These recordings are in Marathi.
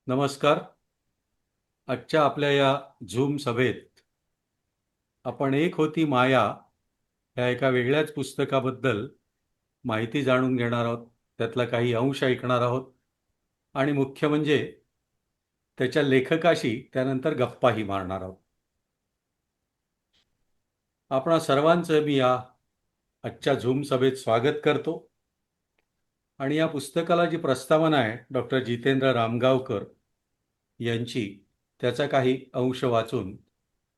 नमस्कार. आजच्या आपल्या या झूम सभेत आपण एक होती माया या एका वेगळ्याच पुस्तकाबद्दल माहिती जाणून घेणार आहोत. त्यातला काही अंश ऐकणार आहोत आणि मुख्य म्हणजे त्याच्या लेखकाशी त्यानंतर गप्पाही मारणार आहोत. आपणा सर्वांचं मी या आजच्या झूम सभेत स्वागत करतो आणि या पुस्तकाला जी प्रस्तावना आहे डॉक्टर जितेंद्र रामगावकर यांची, त्याचा काही अंश वाचून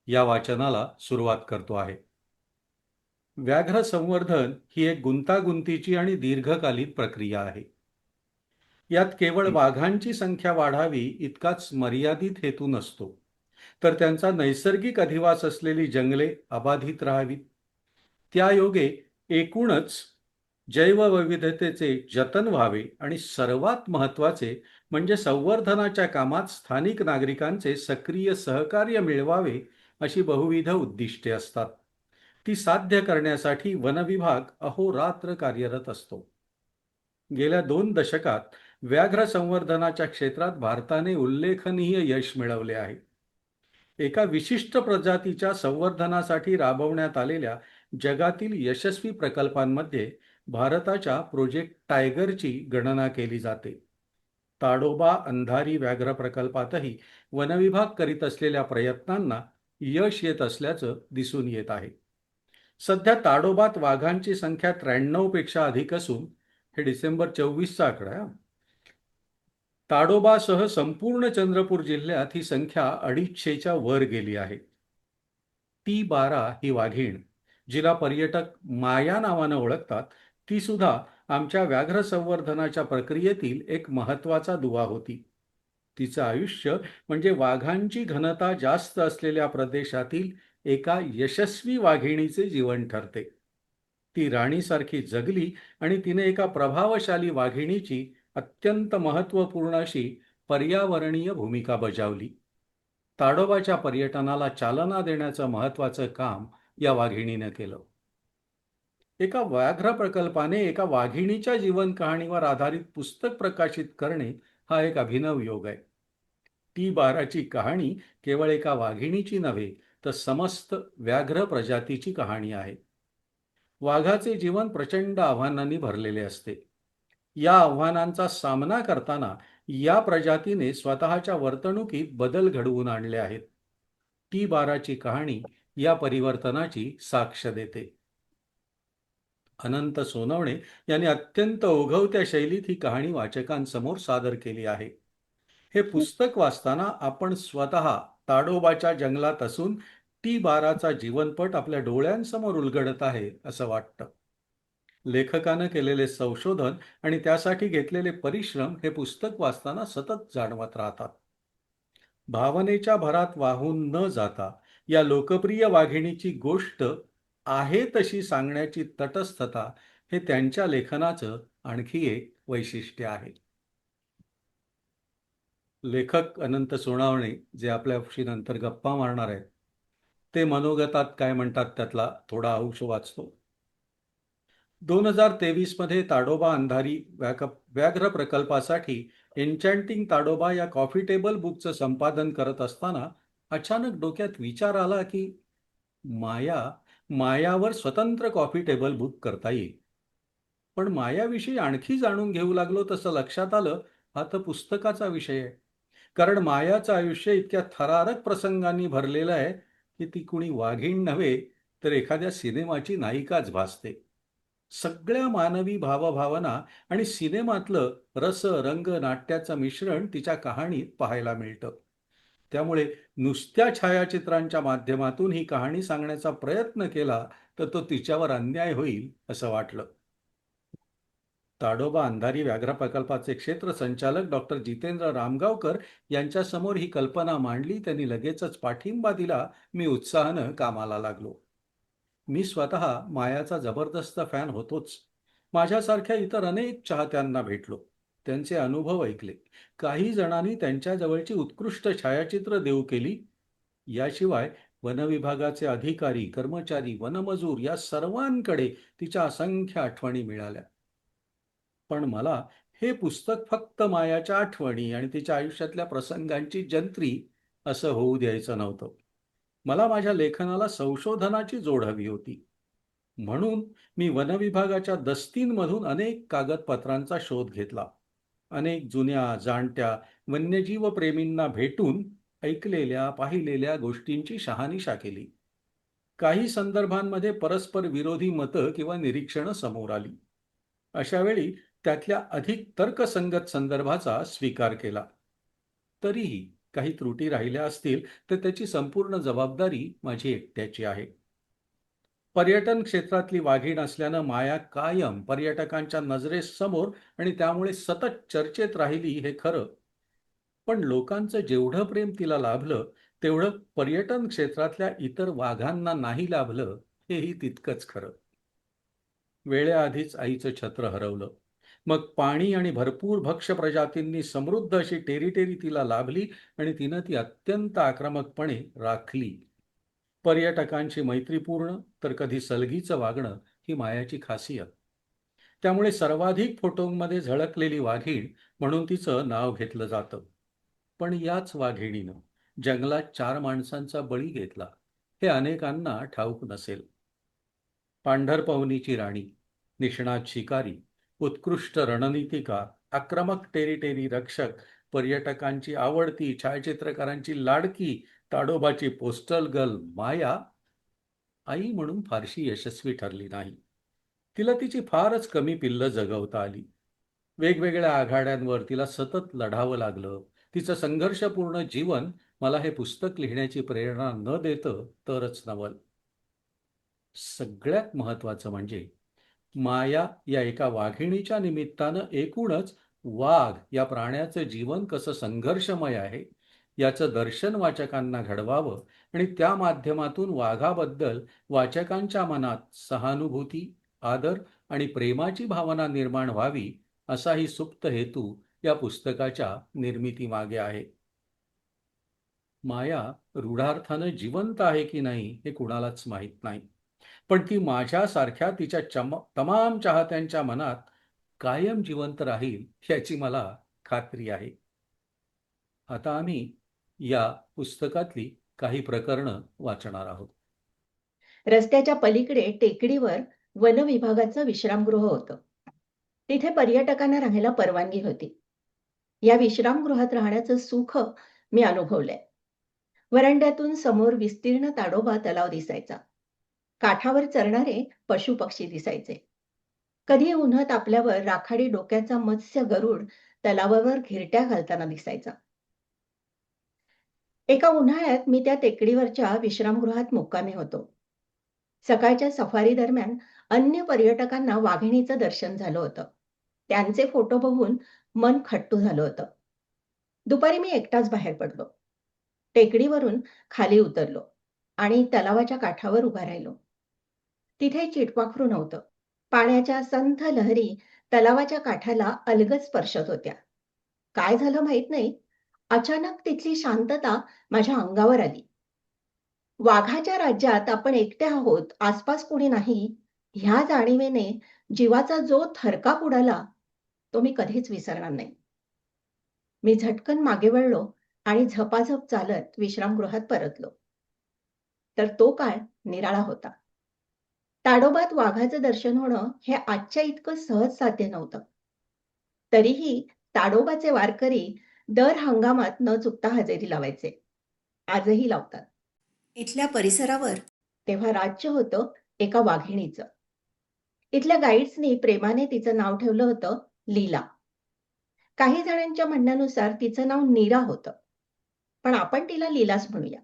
या वाचनाला सुरुवात करतो आहे. व्याघ्र संवर्धन ही एक गुंतागुंतीची आणि दीर्घकालीन प्रक्रिया आहे. यात केवळ वाघांची संख्या वाढावी इतकाच मर्यादित हेतू नसतो, तर त्यांचा नैसर्गिक अधिवास असलेली जंगले अबाधित राहावीत. त्यायोगे एकूणच जैवविविधतेचे जतन व्हावे आणि सर्वात महत्त्वाचे म्हणजे संवर्धनाच्या कामात स्थानिक नागरिकांचे सक्रिय सहकार्य मिळवावे अशी बहुविध उद्दिष्टे असतात. ती साध्य करण्यासाठी वनविभाग अहोरात्र कार्यरत असतो. गेल्या 2 दशकात व्याघ्र संवर्धनाच्या क्षेत्रात भारताने उल्लेखनीय यश मिळवले आहे. एका विशिष्ट प्रजातीच्या संवर्धनासाठी राबवण्यात आलेल्या जगातील यशस्वी प्रकल्पांमध्ये भारताच्या प्रोजेक्ट टायगरची गणना केली जाते. ताडोबा अंधारी व्याघ्र प्रकल्पातही वनविभाग करीत असलेल्या प्रयत्नांना यश येत असल्याचं दिसून येत आहे. सध्या ताडोबात वाघांची संख्या 93 पेक्षा अधिक असून, हे डिसेंबर 24चा आकडा आहे. ताडोबासह संपूर्ण चंद्रपूर जिल्ह्यात ही संख्या 250च्या वर गेली आहे. T12 ही वाघीण, जिला पर्यटक माया नावानं ओळखतात, ती सुद्धा आमच्या व्याघ्र संवर्धनाच्या प्रक्रियेतील एक महत्त्वाचा दुवा होती. तिचं आयुष्य म्हणजे वाघांची घनता जास्त असलेल्या प्रदेशातील एका यशस्वी वाघिणीचे जीवन ठरते. ती राणीसारखी जगली आणि तिने एका प्रभावशाली वाघिणीची अत्यंत महत्त्वपूर्ण अशी पर्यावरणीय भूमिका बजावली. ताडोबाच्या पर्यटनाला चालना देण्याचं महत्त्वाचं काम या वाघिणीनं केलं. एका व्याघ्र प्रकल्पाने एका वाघिणीच्या जीवन कहाणीवर आधारित पुस्तक प्रकाशित करणे हा एक अभिनव योग आहे. T12ची कहाणी केवळ एका वाघिणीची नव्हे, तर समस्त व्याघ्र प्रजातीची कहाणी आहे. वाघाचे जीवन प्रचंड आव्हानांनी भरलेले असते. या आव्हानांचा सामना करताना या प्रजातीने स्वतःच्या वर्तणुकीत बदल घडवून आणले आहेत. T12ची कहाणी या परिवर्तनाची साक्ष देते. अनंत सोनवणे यांनी अत्यंत ओघवत्या शैलीत ही कहाणी वाचकांसमोर सादर केली आहे. हे पुस्तक वाचताना आपण स्वतः ताडोबाच्या जंगलात असून T12चा जीवनपट आपल्या डोळ्यांसमोर उलगडत आहे असं वाटतं. लेखकानं केलेले संशोधन आणि त्यासाठी घेतलेले परिश्रम हे पुस्तक वाचताना सतत जाणवत राहतात. भावनेच्या भरात वाहून न जाता या लोकप्रिय वाघिणीची गोष्ट आहे तशी सांगण्याची तटस्थता हे त्यांच्या लेखनाचं आणखी एक वैशिष्ट्य आहे. लेखक अनंत सोनावणे जे आपल्याशी नंतर गप्पा मारणार आहेत, ते मनोगतात काय म्हणतात त्यातला थोडा अंश वाचतो. 2023 मध्ये ताडोबा अंधारी व्याघ्र प्रकल्पासाठी एन्चॅन्टिंग ताडोबा या कॉफी टेबल बुकचं संपादन करत असताना अचानक डोक्यात विचार आला की मायावर स्वतंत्र कॉफी टेबल बुक करता येईल. पण मायाविषयी आणखी जाणून घेऊ लागलो तसं लक्षात आलं, हा तर पुस्तकाचा विषय आहे. कारण मायाचं आयुष्य इतक्या थरारक प्रसंगांनी भरलेलं आहे की ती कुणी वाघीण नव्हे, तर एखाद्या सिनेमाची नायिकाच भासते. सगळ्या मानवी भावभावना आणि सिनेमातलं रस रंग नाट्याचं मिश्रण तिच्या कहाणीत पाहायला मिळतं. त्यामुळे नुसत्या छायाचित्रांच्या माध्यमातून ही कहाणी सांगण्याचा प्रयत्न केला तर तो तिच्यावर अन्याय होईल असं वाटलं. ताडोबा अंधारी व्याघ्र प्रकल्पाचे क्षेत्र संचालक डॉक्टर जितेंद्र रामगावकर यांच्यासमोर ही कल्पना मांडली. त्यांनी लगेचच पाठिंबा दिला. मी उत्साहानं कामाला लागलो. मी स्वतः मायाचा जबरदस्त फॅन होतोच. माझ्यासारख्या इतर अनेक चाहत्यांना भेटलो, त्यांचे अनुभव ऐकले. काही जणांनी त्यांच्या जवळची उत्कृष्ट छायाचित्र देऊ केली. याशिवाय वनविभागाचे अधिकारी, कर्मचारी, वनमजूर या सर्वांकडे तिच्या असंख्य आठवणी मिळाल्या. पण मला हे पुस्तक फक्त मायाच्या आठवणी आणि तिच्या आयुष्यातल्या प्रसंगांची जंत्री असं होऊ द्यायचं नव्हतं. मला माझ्या लेखनाला संशोधनाची जोड हवी होती. म्हणून मी वनविभागाच्या दस्तींमधून अनेक कागदपत्रांचा शोध घेतला. अनेक जुन्या, जाणत्या वन्यजीव प्रेमींना भेटून ऐकलेल्या, पाहिलेल्या गोष्टींची शहानिशा केली. काही संदर्भांमध्ये परस्पर विरोधी मतं किंवा निरीक्षणं समोर आली. अशा वेळी त्यातल्या अधिक तर्कसंगत संदर्भाचा स्वीकार केला. तरीही काही त्रुटी राहिल्या असतील तर त्याची संपूर्ण जबाबदारी माझी एकट्याची आहे. पर्यटन क्षेत्रातली वाघीण असल्यानं माया कायम पर्यटकांच्या नजरेसमोर आणि त्यामुळे सतत चर्चेत राहिली हे खरं. पण लोकांचं जेवढं प्रेम तिला लाभलं, तेवढं पर्यटन क्षेत्रातल्या इतर वाघांना नाही लाभलं, हेही तितकंच खरं. वेळेआधीच आईचं छत्र हरवलं. मग पाणी आणि भरपूर भक्ष्य प्रजातींनी समृद्ध अशी टेरिटरी तिला लाभली आणि तिनं ती अत्यंत आक्रमकपणे राखली. पर्यटकांशी मैत्रीपूर्ण तर कधी सलगीचं वागणं ही मायाची खासियत. त्यामुळे सर्वाधिक फोटोंमध्ये झळकलेली वाघीण म्हणून तिचं नाव घेतलं जातं. पण याच वाघिणीनं जंगलात 4 माणसांचा बळी घेतला हे अनेकांना ठाऊक नसेल. पांढरपवनीची राणी, निष्णात शिकारी, उत्कृष्ट रणनीतिकार, आक्रमक टेरिटरी रक्षक, पर्यटकांची आवडती, छायाचित्रकारांची लाडकी, ताडोबाची पोस्टल गर्ल माया आई म्हणून फारशी यशस्वी ठरली नाही. तिला तिची फारच कमी पिल्लं जगवता आली. वेगवेगळ्या आघाड्यांवर तिला सतत लढावं लागलं. तिचं संघर्षपूर्ण जीवन मला हे पुस्तक लिहिण्याची प्रेरणा न देतं तरच नवल. सगळ्यात महत्त्वाचं म्हणजे माया या एका वाघिणीच्या निमित्तानं एकूणच वाघ या प्राण्याचं जीवन कसं संघर्षमय आहे याचं दर्शन वाचकांना घडवावं आणि त्या माध्यमातून वाघाबद्दल वाचकांच्या मनात सहानुभूती, आदर आणि प्रेमाची भावना निर्माण व्हावी असाही सुप्त हेतू या पुस्तकाच्या निर्मितीमागे आहे. माया रूढार्थानं जिवंत आहे की नाही हे कुणालाच माहीत नाही. पण ती माझ्यासारख्या तिच्या तमाम चाहत्यांच्या मनात कायम जिवंत राहील याची मला खात्री आहे. आता आम्ही या पुस्तकातली काही प्रकरणं वाचणार आहोत. रस्त्याच्या पलीकडे टेकडीवर वनविभागाचं विश्रामगृह होतं. तिथे पर्यटकांना राहायला परवानगी होती. या विश्रामगृहात राहण्याचं सुख मी अनुभवलंय. वरांड्यातून समोर विस्तीर्ण ताडोबा तलाव दिसायचा. काठावर चरणारे पशुपक्षी दिसायचे. कधी उन्हात आपल्यावर राखाडी डोक्याचा मत्स्य गरुड तलावावर घिरट्या घालताना दिसायचा. एका उन्हाळ्यात मी त्या टेकडीवरच्या विश्रामगृहात मुक्कामी होतो. सकाळच्या सफारी दरम्यान अन्य पर्यटकांना वाघिणीचं दर्शन झालं होतं. त्यांचे फोटो बघून मन खट्टू झालं होतं. दुपारी मी एकटाच बाहेर पडलो. टेकडीवरून खाली उतरलो आणि तलावाच्या काठावर उभा राहिलो. तिथे चिटपाखरू नव्हतं. पाण्याच्या संथ लहरी तलावाच्या काठाला अलगद स्पर्शत होत्या. काय झालं माहित नाही, अचानक तिथली शांतता माझ्या अंगावर आली. वाघाच्या राज्यात आपण एकटे आहोत, आसपास कोणी नाही, ह्या जाणीवेने जीवाचा जो थरकाप उडाला, तो मी कधीच विसरणार नाही. मी झटकन मागे वळलो आणि झपाझप चालत विश्रामगृहात परतलो. तर तो काळ निराळा होता. ताडोबात वाघाचं दर्शन होणं हे आजच्या इतकं सहज साध्य नव्हतं. तरीही ताडोबाचे वारकरी दर हंगामात न चुकता हजेरी लावायचे. आजही लावतात. इथल्या परिसरावर तेव्हा राज्य होतं एका वाघिणीचं. इथल्या गाईड्सनी प्रेमाने तिचं नाव ठेवलं होतं लीला. काही जणांच्या म्हणण्यानुसार तिचं नाव नीरा होतं. पण आपण तिला लीलाच म्हणूया.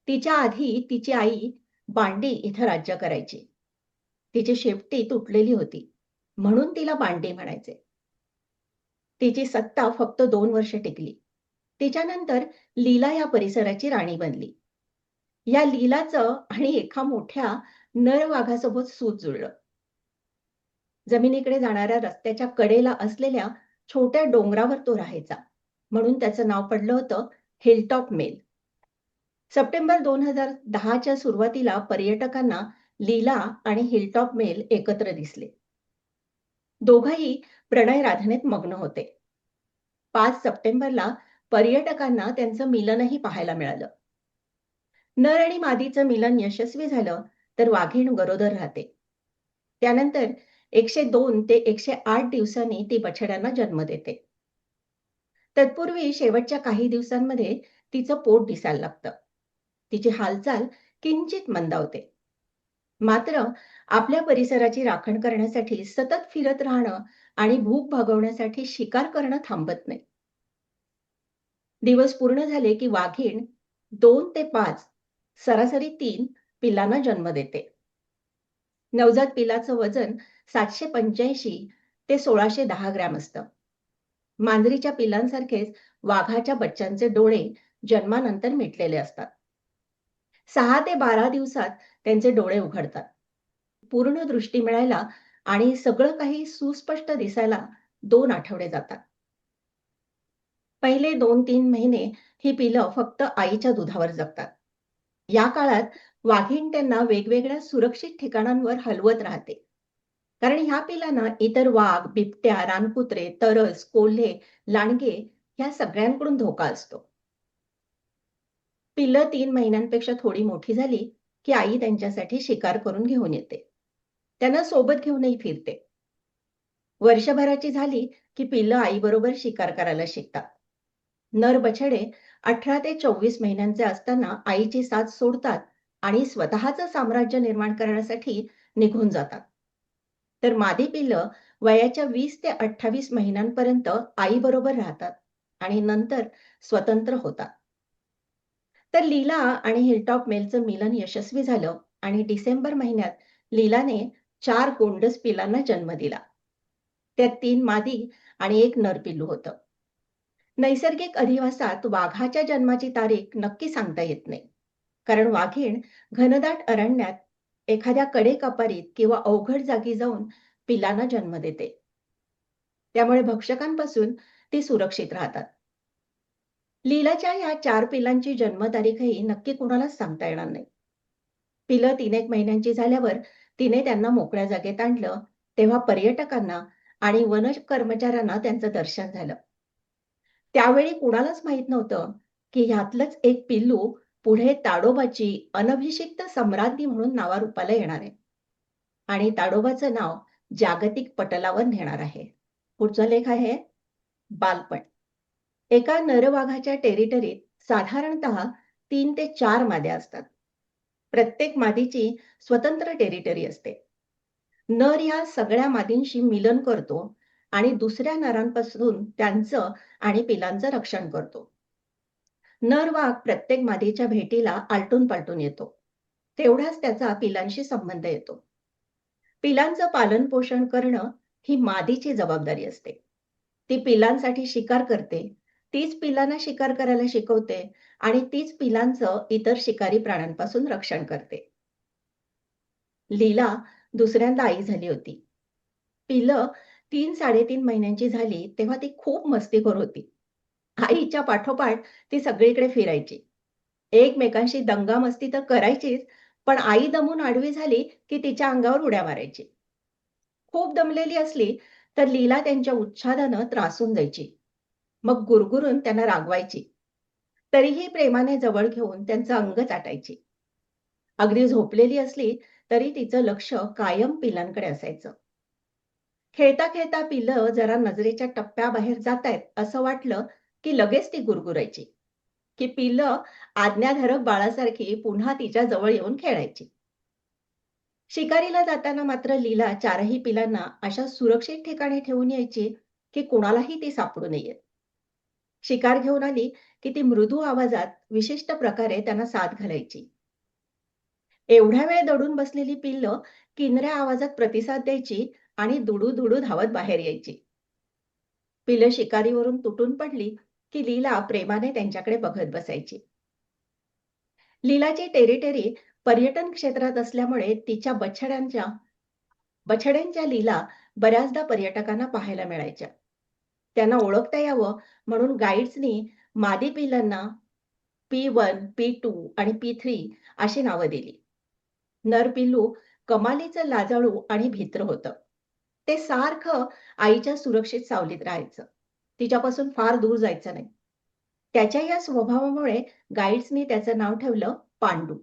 तिच्या आधी तिची आई बांडी इथं राज्य करायची. तिची शेपटी तुटलेली होती, म्हणून तिला बांडी म्हणायचे. तिची सत्ता फक्त 2 वर्ष टिकली. तिच्यानंतर लीला या परिसराची राणी बनली. या लीलाचं आणि एका मोठ्या नर वाघासोबत सूत जुळलं. जमिनीकडे जाणाऱ्या रस्त्याच्या कडेला असलेल्या छोट्या डोंगरावर तो राहायचा. म्हणून त्याचं नाव पडलं होतं हिलटॉप मेल. सप्टेंबर 2010च्या सुरुवातीला पर्यटकांना लीला आणि हिलटॉप मेल एकत्र दिसले. दोघंही प्रणय राधनेत मग्न होते. 5 सप्टेंबरला पर्यटकांना त्यांचं मिलनही पाहायला मिळालं. नर आणि मादीचं मिलन यशस्वी झालं तर वाघीण गरोदर राहते. त्यानंतर 102 ते 108 दिवसांनी ती बछड्यांना जन्म देते. तत्पूर्वी शेवटच्या काही दिवसांमध्ये तिचं पोट दिसायला लागतं. तिची हालचाल किंचित मंदावते. मात्र आपल्या परिसराची राखण करण्यासाठी सतत फिरत राहणं आणि भूक भागवण्यासाठी शिकार करणं थांबत नाही. दिवस पूर्ण झाले की वाघीण 2 ते 5, सरासरी 3 पिल्लांना जन्म देते. नवजात पिलाचं वजन 785 ते 1610 ग्रॅम असतं. मांजरीच्या पिलांसारखेच वाघाच्या बच्चांचे डोळे जन्मानंतर मिटलेले असतात. 6 ते 12 दिवसात त्यांचे डोळे उघडतात. पूर्ण दृष्टी मिळायला आणि सगळं काही सुस्पष्ट दिसायला 2 आठवडे जातात. पहिले 2-3 महिने ही पिलं फक्त आईच्या दुधावर जगतात. या काळात वाघीण त्यांना वेगवेगळ्या सुरक्षित ठिकाणांवर हलवत राहते. कारण ह्या पिलांना इतर वाघ, बिबट्या, रानकुत्रे, तरस, कोल्हे, लांडगे ह्या सगळ्यांकडून धोका असतो. पिल्लं 3 महिन्यांपेक्षा थोडी मोठी झाली, की आई त्यांच्यासाठी शिकार करून घेऊन येते. त्यांना सोबत घेऊनही फिरते. वर्षभराची झाली, की पिल्लं आईबरोबर शिकार करायला शिकतात. नर बछडे 18 ते 24 महिन्यांचे असताना आईची साथ सोडतात आणि स्वतःचं साम्राज्य निर्माण करण्यासाठी निघून जातात. तर मादी पिल्लं वयाच्या 20 ते 28 महिन्यांपर्यंत आईबरोबर राहतात आणि नंतर स्वतंत्र होतात. तर लीला आणि हिलटॉप मेलचं मिलन यशस्वी झालं आणि डिसेंबर महिन्यात लीलाने 4 गोंडस पिलांना जन्म दिला. त्यात 3 मादी आणि 1 नर पिल्लू होतं. नैसर्गिक अधिवासात वाघाच्या जन्माची तारीख नक्की सांगता येत नाही. कारण वाघीण घनदाट अरण्यात एखाद्या कडेकपारीत किंवा अवघड जागी जाऊन पिलांना जन्म देते. त्यामुळे भक्षकांपासून ती सुरक्षित राहतात. लीलाच्या या 4 पिलांची जन्मतारीखही नक्की कुणालाच सांगता येणार नाही. पिलं 3-1 महिन्यांची झाल्यावर तिने त्यांना मोकळ्या जागेत आणलं, तेव्हा पर्यटकांना आणि वन कर्मचाऱ्यांना त्यांचं दर्शन झालं. त्यावेळी कुणालाच माहीत नव्हतं, की ह्यातलंच एक पिल्लू पुढे ताडोबाची अनभिषिक्त सम्राज्ञी म्हणून नावारूपाला येणार आहे आणि ताडोबाचं नाव जागतिक पटलावर नेणार आहे. पुढचा लेख आहे बालपण. एका नरवाघाच्या टेरिटरीत साधारणतः 3 ते 4 माद्या असतात. प्रत्येक मादीची स्वतंत्र टेरिटरी असते. नर ह्या सगळ्या मादींशी मिलन करतो आणि दुसऱ्या नरांपासून त्यांचं आणि पिलांचं रक्षण करतो. नर वाघ प्रत्येक मादीच्या भेटीला आलटून-पालटून येतो. तेवढाच त्याचा पिलांशी संबंध येतो. पिलांचं पालन-पोषण करणं ही मादीची जबाबदारी असते. ती पिलांसाठी शिकार करते, तीच पिलांना शिकार करायला शिकवते आणि तीच पिलांचं इतर शिकारी प्राण्यांपासून रक्षण करते. लीला दुसऱ्यांदा आई झाली होती. पिलं 3-3.5 महिन्यांची झाली तेव्हा ती खूप मस्तीखोर होती. आईच्या पाठोपाठ ती सगळीकडे फिरायची. एकमेकांशी दंगामस्ती तर करायचीच, पण आई दमून आडवी झाली की तिच्या अंगावर उड्या मारायची. खूप दमलेली असली तर लीला त्यांच्या उच्छादानं त्रासून जायची. मग गुरगुरून त्यांना रागवायची. तरीही प्रेमाने जवळ घेऊन त्यांचं अंग चाटायची. अगदी झोपलेली असली तरी तिचं लक्ष कायम पिलांकडे असायचं. खेळता-खेळता पिलं जरा नजरेच्या टप्प्याबाहेर जातायत असं वाटलं की लगेच ती गुरगुरायची, की पिलं आज्ञाधारक बाळासारखी पुन्हा तिच्या जवळ येऊन खेळायची. शिकारीला जाताना मात्र लीला 4ही पिलांना अशा सुरक्षित ठिकाणी ठेवून यायची, की कुणालाही ती सापडू नयेत. शिकार घेऊन आली, की ती मृदू आवाजात विशिष्ट प्रकारे त्यांना साद घालायची. एवढ्या वेळ दडून बसलेली पिल्लं किणऱ्या आवाजात प्रतिसाद द्यायची आणि दुडू-दुडू धावत बाहेर यायची. पिलं शिकारीवरून तुटून पडली, की लीला प्रेमाने त्यांच्याकडे बघत बसायची. लीलाची टेरिटरी पर्यटन क्षेत्रात असल्यामुळे तिच्या बछड्यांच्या लीला बऱ्याचदा पर्यटकांना पाहायला मिळायच्या. त्यांना ओळखता यावं म्हणून गाईड्सनी मादी पिलांना P1, P2 आणि P3 अशी नावं दिली. नर पिल्लू कमालीचं लाजाळू आणि भित्र होतं. ते सारखं आईच्या सुरक्षित सावलीत राहायचं. तिच्यापासून फार दूर जायचं नाही. त्याच्या या स्वभावामुळे गाईड्सनी त्याचं नाव ठेवलं पांडू.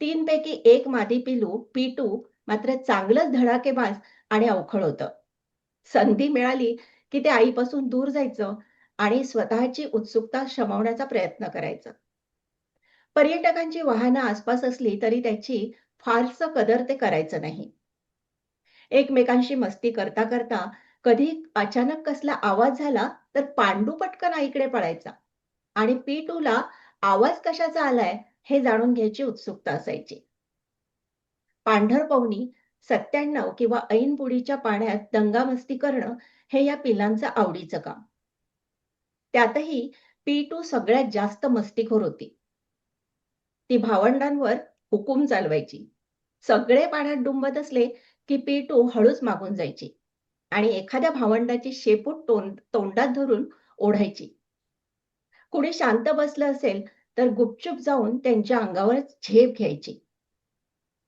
3 पैकी एक मादी पिलू पीटू मात्र चांगलंच धडाकेबाज आणि अवखळ होतं. संधी मिळाली की ते आईपासून दूर जायचं आणि स्वतःची उत्सुकता शमवण्याचा प्रयत्न करायचं. पर्यटकांची वाहनं आसपास असली तरी त्याची फारसं कदर ते करायचं नाही. एकमेकांशी मस्ती करता करता कधी अचानक कसला आवाज झाला तर पांडू पटकन आईकडे पळायचा आणि पीटूला आवाज कशाचा आलाय हे जाणून घ्यायची उत्सुकता असायची. पांढरपवनी 97 किंवा ऐनपुडीच्या पाण्यात दंगामस्ती करणं हे या पिलांचं आवडीचं काम. त्यातही पीटू सगळ्यात जास्त मस्तीखोर होती. ती भावंडांवर हुकूम चालवायची. सगळे पाण्यात डुंबत असले की पीटू हळूच मागून जायची आणि एखाद्या भावंडाची शेपूट तोंडात धरून ओढायची. कुणी शांत बसलं असेल तर गुपचूप जाऊन त्यांच्या अंगावर झेप घ्यायची.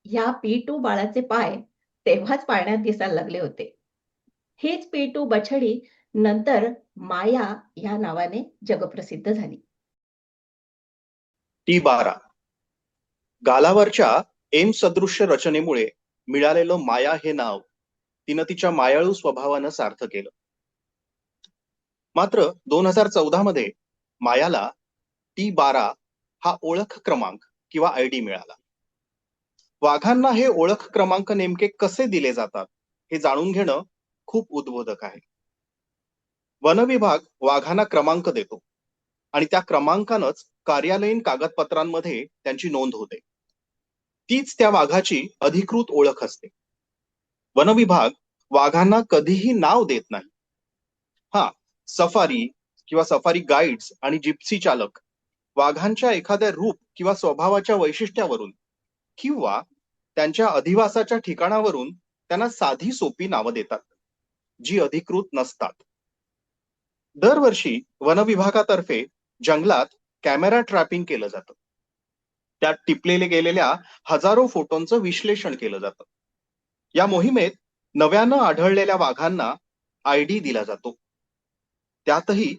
या पीटू बाळाचे पाय तेव्हाच पाळण्यात दिसायला लागले होते. हीच पीटू बछडी नंतर माया या नावाने जगप्रसिद्ध झाली. T12 गालावरच्या एम सदृश्य रचनेमुळे मिळालेलं माया हे नाव तिनं तिच्या मायाळू स्वभावानं सार्थ केलं. मात्र 2014 मध्ये मायाला T12 हा ओळख क्रमांक किंवा आयडी मिळाला. वाघांना हे ओळख क्रमांक नेमके कसे दिले जातात हे जाणून घेणं खूप उद्बोधक आहे. वन विभाग वाघांना क्रमांक देतो आणि त्या क्रमांकानंच कार्यालयीन कागदपत्रांमध्ये त्यांची नोंद होते. तीच त्या वाघाची अधिकृत ओळख असते. वन विभाग वाघांना कधीही नाव देत नाही. हा, सफारी किंवा सफारी गाईड्स आणि जिप्सी चालक वाघांच्या एखाद्या रूप किंवा स्वभावाच्या वैशिष्ट्यावरून किंवा त्यांच्या अधिवासाच्या ठिकाणावरून त्यांना साधी सोपी नावं देतात, जी अधिकृत नसतात. दरवर्षी वन विभागातर्फे जंगलात कॅमेरा ट्रॅपिंग केलं जातं. त्यात टिपलेले गेलेल्या हजारो फोटोंचं विश्लेषण केलं जातं. या मोहिमेत नव्यानं आढळलेल्या वाघांना आयडी दिला जातो. त्यातही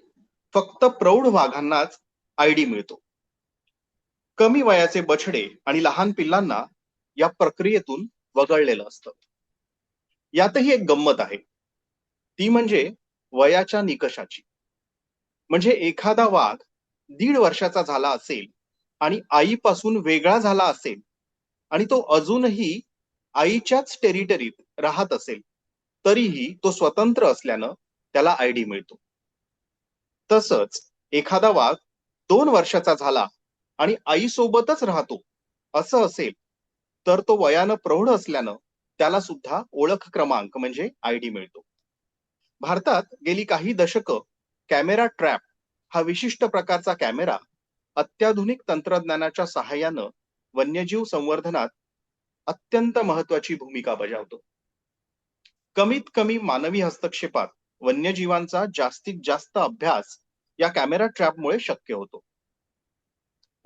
फक्त प्रौढ वाघांनाच आयडी मिळतो. कमी वयाचे बछडे आणि लहान पिल्लांना या प्रक्रियेतून वगळलेलं असतं. यातही एक गंमत आहे, ती म्हणजे वयाच्या निकषाची. म्हणजे एखादा वाघ 1.5 वर्षाचा झाला असेल आणि आईपासून वेगळा झाला असेल आणि तो अजूनही आईच्याच टेरिटरीत राहत असेल तरीही तो स्वतंत्र असल्यानं त्याला आयडी मिळतो. तसंच एखादा वाघ 2 वर्षाचा झाला आणि आईसोबतच राहतो असं असेल तर तो वयानं प्रौढ असल्यानं त्याला सुद्धा ओळख क्रमांक म्हणजे आयडी मिळतो. भारतात गेली काही दशकं कॅमेरा ट्रॅप हा विशिष्ट प्रकारचा कॅमेरा अत्याधुनिक तंत्रज्ञानाच्या सहाय्यानं वन्यजीव संवर्धनात अत्यंत महत्वाची भूमिका बजावतो. कमीत कमी मानवी हस्तक्षेपात वन्यजीवांचा जास्तीत जास्त अभ्यास या कॅमेरा ट्रॅपमुळे शक्य होतो.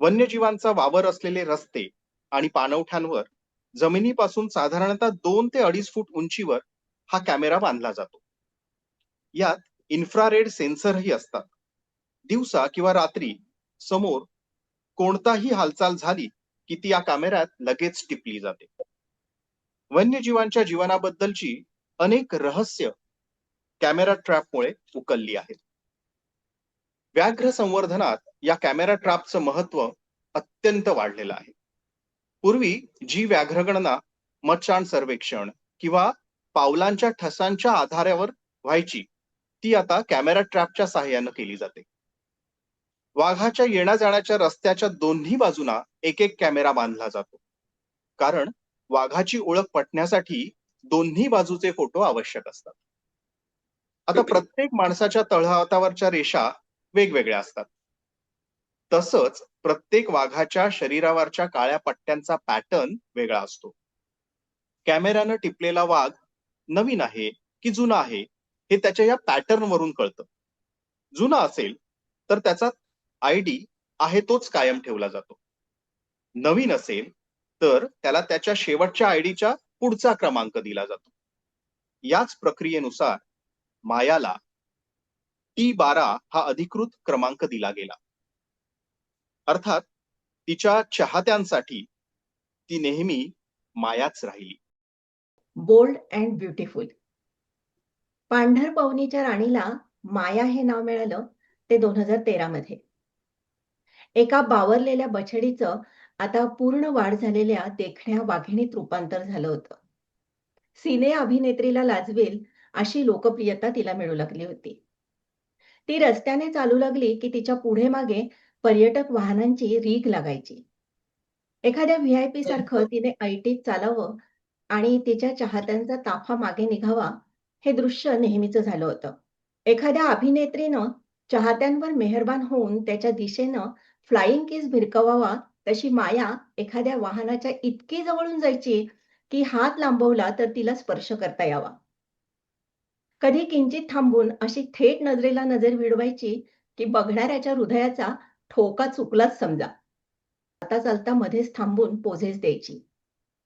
वन्यजीवांचा वावर असलेले रस्ते आणि पाणवठ्यांवर जमिनीपासून साधारणतः 2 ते 2.5 फूट उंचीवर हा कॅमेरा बांधला जातो. यात इन्फ्रारेड सेन्सरही असतात. दिवसा किंवा रात्री समोर कोणताही हालचाल झाली की ती या कॅमेऱ्यात लगेच टिपली जाते. वन्यजीवांच्या जीवनाबद्दलची अनेक रहस्य कॅमेरा ट्रॅपमुळे उकलली आहेत. व्याघ्र संवर्धनात या कॅमेरा ट्रॅपचं महत्व अत्यंत वाढलेलं आहे. पूर्वी जी व्याघ्रगणना मचाण सर्वेक्षण किंवा पावलांच्या ठसांच्या आधारावर व्हायची ती आता कॅमेरा ट्रॅपच्या सहाय्यानं केली जाते. वाघाच्या येण्या जाण्याच्या रस्त्याच्या दोन्ही बाजूना एक एक कॅमेरा बांधला जातो, कारण वाघाची ओळख पटण्यासाठी दोन्ही बाजूचे फोटो आवश्यक असतात. आता प्रत्येक माणसाच्या तळहातावरच्या रेषा वेगवेगळ्या असतात. तसंच प्रत्येक वाघाच्या शरीरावरच्या काळ्या पट्ट्यांचा पॅटर्न वेगळा असतो. कॅमेऱ्यानं टिपलेला वाघ नवीन आहे की जुना आहे हे त्याच्या या पॅटर्न वरून कळतं. जुना असेल तर त्याचा आयडी आहे तोच कायम ठेवला जातो. नवीन असेल तर त्याला त्याच्या शेवटच्या आयडीच्या पुढचा क्रमांक दिला जातो. याच प्रक्रियेनुसार मायाला T12 हा अधिकृत क्रमांक दिला गेला. अर्थात तिच्या चाहत्यांसाठी ती नेहमी मायाच राहिली. Bold and beautiful. पांढरपवनीच्या राणीला माया हे नाव मिळालं ते 2013 मध्ये. एका बावरलेल्या बछडीचं आता पूर्ण वाढ झालेल्या देखण्या वाघिणीत रूपांतर झालं होतं. सिने अभिनेत्रीला लाजवेल अशी लोकप्रियता तिला मिळू लागली होती. ती रस्त्याने चालू लागली की तिच्या पुढे मागे पर्यटक वाहनांची रीघ लागायची. एखाद्या व्हीआयपी सारखं तिने ऐटीत चालावं आणि तिच्या चाहत्यांचा ताफा मागे निघावा, हे दृश्य नेहमीचं झालं होतं. एखाद्या अभिनेत्रीनं चाहत्यांवर मेहरबान होऊन त्याच्या दिशेनं फ्लाइंग किस भिरकवावा, तशी माया एखाद्या वाहनाच्या इतकी जवळून जायची की हात लांबवला तर तिला स्पर्श करता यावा. कधी किंचित थांबून अशी थेट नजरेला नजर भिडवायची की बघणाऱ्याच्या हृदयाचा ठोका चुकलाच समजा. चालता चालता मध्येच थांबून पोझेस द्यायची.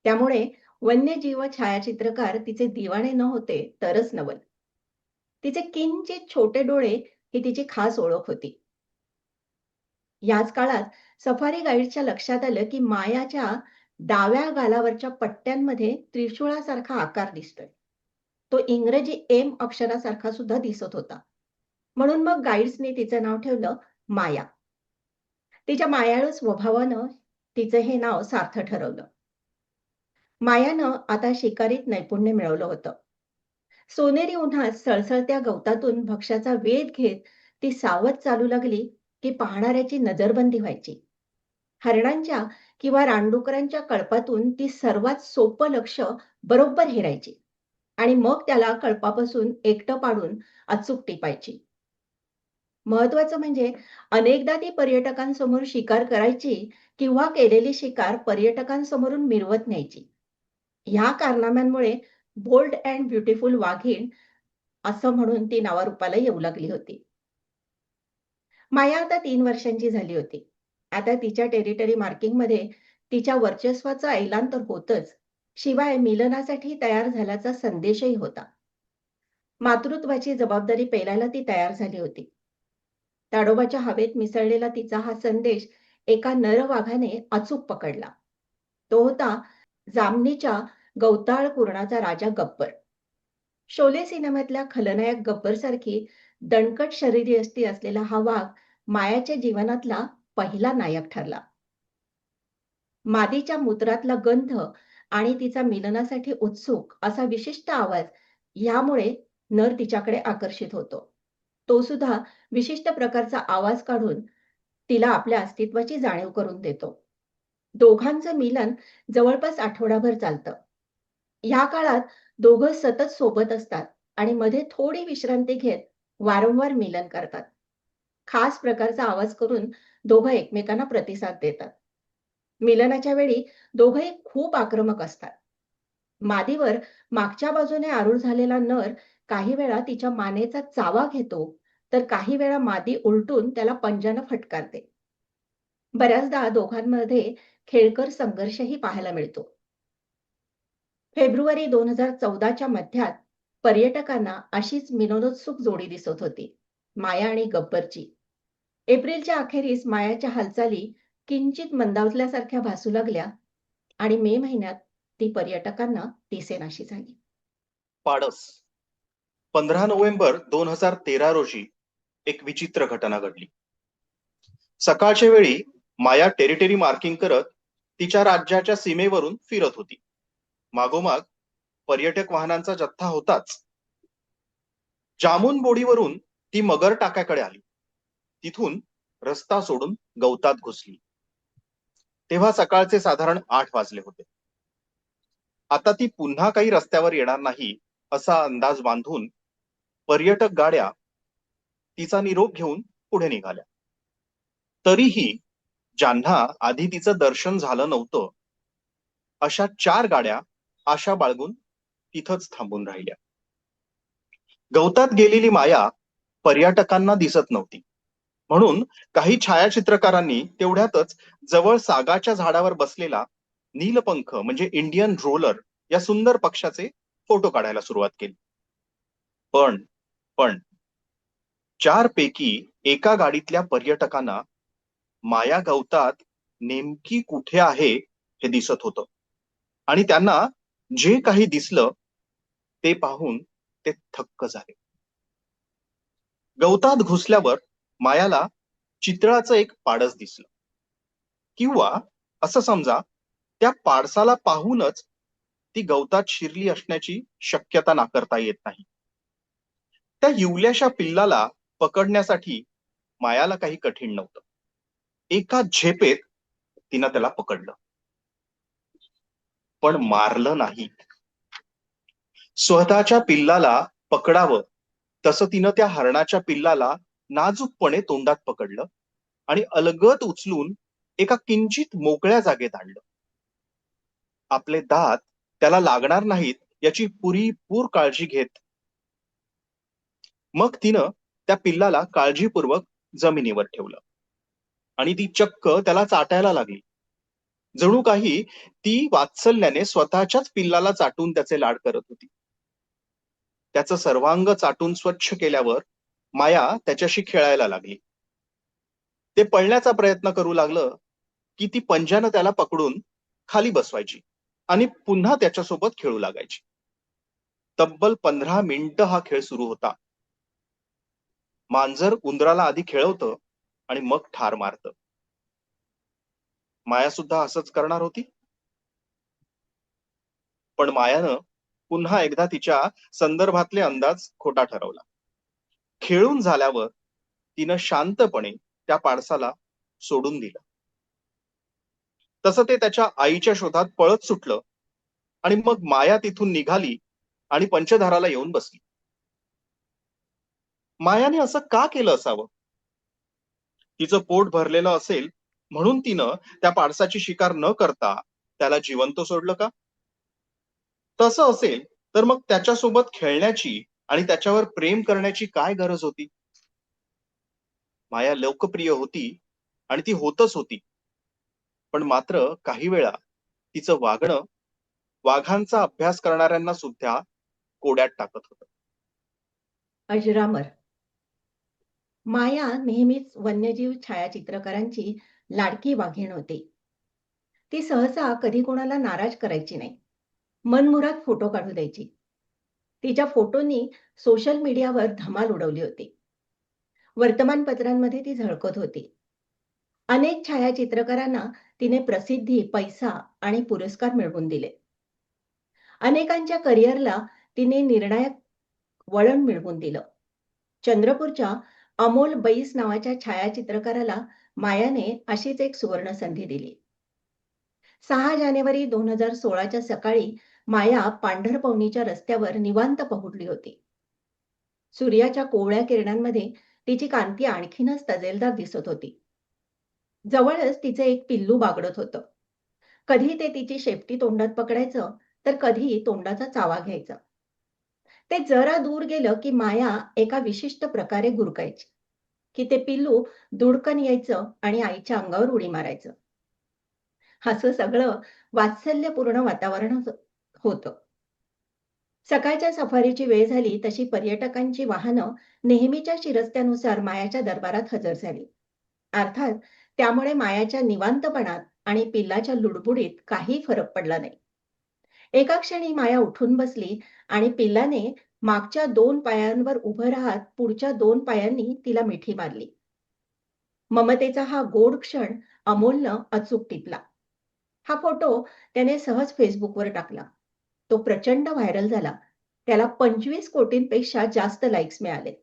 त्यामुळे वन्यजीव छायाचित्रकार तिचे दिवाणे न होते तरच नवल. तिचे किंचित छोटे डोळे ही तिची खास ओळख होती. याच काळात सफारी गाईडच्या लक्षात आलं की मायाच्या डाव्या गालावरच्या पट्ट्यांमध्ये त्रिशूळासारखा आकार दिसतोय. तो इंग्रजी एम अक्षरासारखा सुद्धा दिसत होता. म्हणून मग गाईड्सने तिचं नाव ठेवलं माया. तिच्या मायाळू स्वभावानं तिचं हे नाव सार्थ ठरवलं. मायानं आता शिकारीत नैपुण्य मिळवलं होतं. सोनेरी उन्हात सळसळत्या गवतातून भक्ष्याचा वेध घेत ती सावध चालू लागली की पाहणाऱ्याची नजरबंदी व्हायची. हरणांच्या किंवा रानडुकरांच्या कळपातून ती सर्वात सोपं लक्ष बरोबर हेरायची आणि मग त्याला कळपापासून एकटं पाडून अचूक टिपायची. महत्वाचं म्हणजे अनेकदा ती पर्यटकांसमोर शिकार करायची किंवा केलेली शिकार पर्यटकांसमोरून मिरवत न्यायची. ह्या कारनाम्यांमुळे बोल्ड अँड ब्युटिफुल वाघीण असं म्हणून ती नावारूपाला येऊ लागली होती. माया आता 3 वर्षांची झाली होती. आता तिच्या टेरिटरी मार्किंगमध्ये तिच्या वर्चस्वाचा ऐलान तर होतच, शिवाय मिलनासाठी तयार झाल्याचा संदेशही होता. मातृत्वाची जबाबदारी पेलायला ती तयार झाली होती. ताडोबाच्या हवेत मिसळलेला तिचा हा संदेश एका नरवाघाने अचूक पकडला. तो होता जामनीच्या गवताळ कुरणाचा राजा गब्बर. शोले सिनेमातल्या खलनायक गब्बर सारखी दणकट शरीरयष्टी असलेला हा वाघ मायाच्या जीवनातला पहिला नायक ठरला. मादीच्या मूत्रातला गंध आणि तिचा मिलनासाठी उत्सुक असा विशिष्ट आवाज यामुळे नर तिच्याकडे आकर्षित होतो. तो सुद्धा विशिष्ट प्रकारचा आवाज काढून तिला आपल्या अस्तित्वाची जाणीव करून देतो. दोघांचं मिलन जवळपास आठवडाभर चालतं. ह्या काळात दोघं सतत सोबत असतात आणि मध्ये थोडी विश्रांती घेत वारंवार मिलन करतात. खास प्रकारचा आवाज करून दोघं एकमेकांना प्रतिसाद देतात. मिलनाच्या वेळी दोघंही खूप आक्रमक असतात. मादीवर मागच्या बाजूने आरूढ झालेला नर काही वेळा तिच्या मानेचा चावा घेतो, तर काही वेळा मादी उलटून त्याला पंजानं फटकारते. बऱ्याचदा दोघांमध्ये खेळकर संघर्षही पाहायला मिळतो. फेब्रुवारी 2014च्या मध्यात पर्यटकांना अशीच विनोदोत्सुक जोडी दिसत होती, माया आणि गब्बरची. एप्रिलच्या अखेरीस मायाच्या हालचाली किंचित मंदावल्यासारख्या भासू लागल्या आणि मे महिन्यात ती पर्यटकांना दिसेनाशी झाली. पाडस 15 नोव्हेंबर 2013 रोजी एक विचित्र घटना घडली. सकाळच्या वेळी माया टेरिटरी मार्किंग करत तिच्या राज्याच्या सीमेवरून फिरत होती. मागोमाग पर्यटक वाहनांचा जथ्था होताच. जामुन बोडीवरून ती मगर टाक्याकडे आली. तिथून रस्ता सोडून गवतात घुसली. तेव्हा सकाळचे साधारण 8 वाजले होते. आता ती पुन्हा काही रस्त्यावर येणार नाही असा अंदाज बांधून पर्यटक गाड्या तिचा निरोप घेऊन पुढे निघाल्या. तरीही ज्यांना आधी तिचं दर्शन झालं नव्हतं अशा 4 गाड्या आशा बाळगून तिथंच थांबून राहिल्या. गवतात गेलेली माया पर्यटकांना दिसत नव्हती, म्हणून काही छायाचित्रकारांनी तेवढ्यातच जवळ सागाच्या झाडावर बसलेला नीलपंख म्हणजे इंडियन रोलर या सुंदर पक्षाचे फोटो काढायला सुरुवात केली. पण पण 4 पैकी एका गाडीतल्या पर्यटकांना माया गवतात नेमकी कुठे आहे हे दिसत होतं. आणि त्यांना जे काही दिसलं ते पाहून ते थक्क झाले. गवतात घुसल्यावर मायाला चितळाचं एक पाडस दिसलं. किंवा असं समजा, त्या पाडसाला पाहूनच ती गवतात शिरली असण्याची शक्यता नाकारता येत नाही. त्या इवल्याशा पिल्लाला पकडण्यासाठी मायाला काही कठीण नव्हतं. एका झेपेत तिनं त्याला पकडलं, पण मारलं नाही. स्वतःच्या पिल्लाला पकडावं तसं तिनं त्या हरणाच्या पिल्लाला नाजूकपणे तोंडात पकडलं आणि अलगद उचलून एका किंचित मोकळ्या जागेत आणलं. आपले दात त्याला लागणार नाहीत याची पुरेपूर काळजी घेत मग तिनं त्या पिल्लाला काळजीपूर्वक जमिनीवर ठेवलं आणि ती चक्क त्याला चाटायला लागली. जणू काही ती वात्सल्याने स्वतःच्याच पिल्लाला चाटून त्याचे लाड करत होती. त्याचं सर्वांग चाटून स्वच्छ केल्यावर माया त्याच्याशी खेळायला लागली. ते पळण्याचा प्रयत्न करू लागलं की ती पंजानं त्याला पकडून खाली बसवायची आणि पुन्हा त्याच्यासोबत खेळू लागायची. तब्बल 15 मिनिटं हा खेळ सुरू होता. मांजर उंदराला आधी खेळवतं आणि मग ठार मारतं. माया सुद्धा असंच करणार होती. पण मायानं पुन्हा एकदा तिच्या संदर्भातले अंदाज खोटा ठरवला. खेळून झाल्यावर तिनं शांतपणे त्या पाडसाला सोडून दिलं. तसं ते त्याच्या आईच्या शोधात पळत सुटलं आणि मग माया तिथून निघाली आणि पंचधाराला येऊन बसली. मायाने असं का केलं असावं? तिचं पोट भरलेलं असेल म्हणून तिनं त्या पाडसाची शिकार न करता त्याला जिवंत सोडलं का? तसं असेल तर मग त्याच्यासोबत खेळण्याची आणि त्याच्यावर प्रेम करण्याची काय गरज होती? माया लोकप्रिय होती आणि ती होतच होती. पण मात्र काही वेळा तिचं वागणं वाघांचा अभ्यास करणाऱ्यांना सुद्धा कोड्यात टाकत होतं. अजरामर. माया नेहमीच वन्यजीव छायाचित्रकारांची लाडकी वाघीण होती. ती सहसा कधी कोणाला नाराज करायची नाही. मनमुराद फोटो काढू द्यायची. तिच्या फोटोंनी सोशल मीडियावर धमाल उडवली होती. वर्तमानपत्रांमध्ये ती झळकत होती. अनेक छायाचित्रकारांना तिने प्रसिद्धी, पैसा आणि पुरस्कार मिळवून दिले. अनेकांच्या करिअरला तिने निर्णायक वळण मिळवून दिलं. चंद्रपूरच्या अमोल बैस नावाच्या छायाचित्रकाराला मायाने अशीच एक सुवर्ण संधी दिली. 6 जानेवारी 2016च्या सकाळी माया पांढरपवनीच्या रस्त्यावर निवांत पहुडली होती. सूर्याच्या कोवळ्या किरणांमध्ये तिची कांती आणखीनच तजेलदार दिसत होती. जवळच तिचे एक पिल्लू बागडत होतं. कधी ते तिची शेपटी तोंडात पकडायचं, तर कधी तोंडाचा चावा घ्यायचं. ते जरा दूर गेलं की माया एका विशिष्ट प्रकारे गुरकायची, की ते पिल्लू दुडकन यायचं आणि आईच्या अंगावर उडी मारायचं. असं सगळं वात्सल्यपूर्ण वातावरण होतं. सकाळच्या सफारीची वेळ झाली तशी पर्यटकांची वाहनं नेहमीच्या शिरस्त्यानुसार मायाच्या दरबारात हजर झाली. अर्थात त्यामुळे मायाच्या निवांतपणात आणि पिल्लाच्या लुडबुडीत काही फरक पडला नाही. एका क्षणी माया उठून बसली आणि पिल्लाने मागच्या 2 पायांवर उभं राहत पुढच्या 2 पायांनी तिला मिठी मारली. ममतेचा हा गोड क्षण अमोलनं अचूक टिपला. हा फोटो त्याने सहज फेसबुकवर टाकला. तो प्रचंड व्हायरल झाला. त्याला 25 कोटींपेक्षा जास्त लाईक्स मिळाले.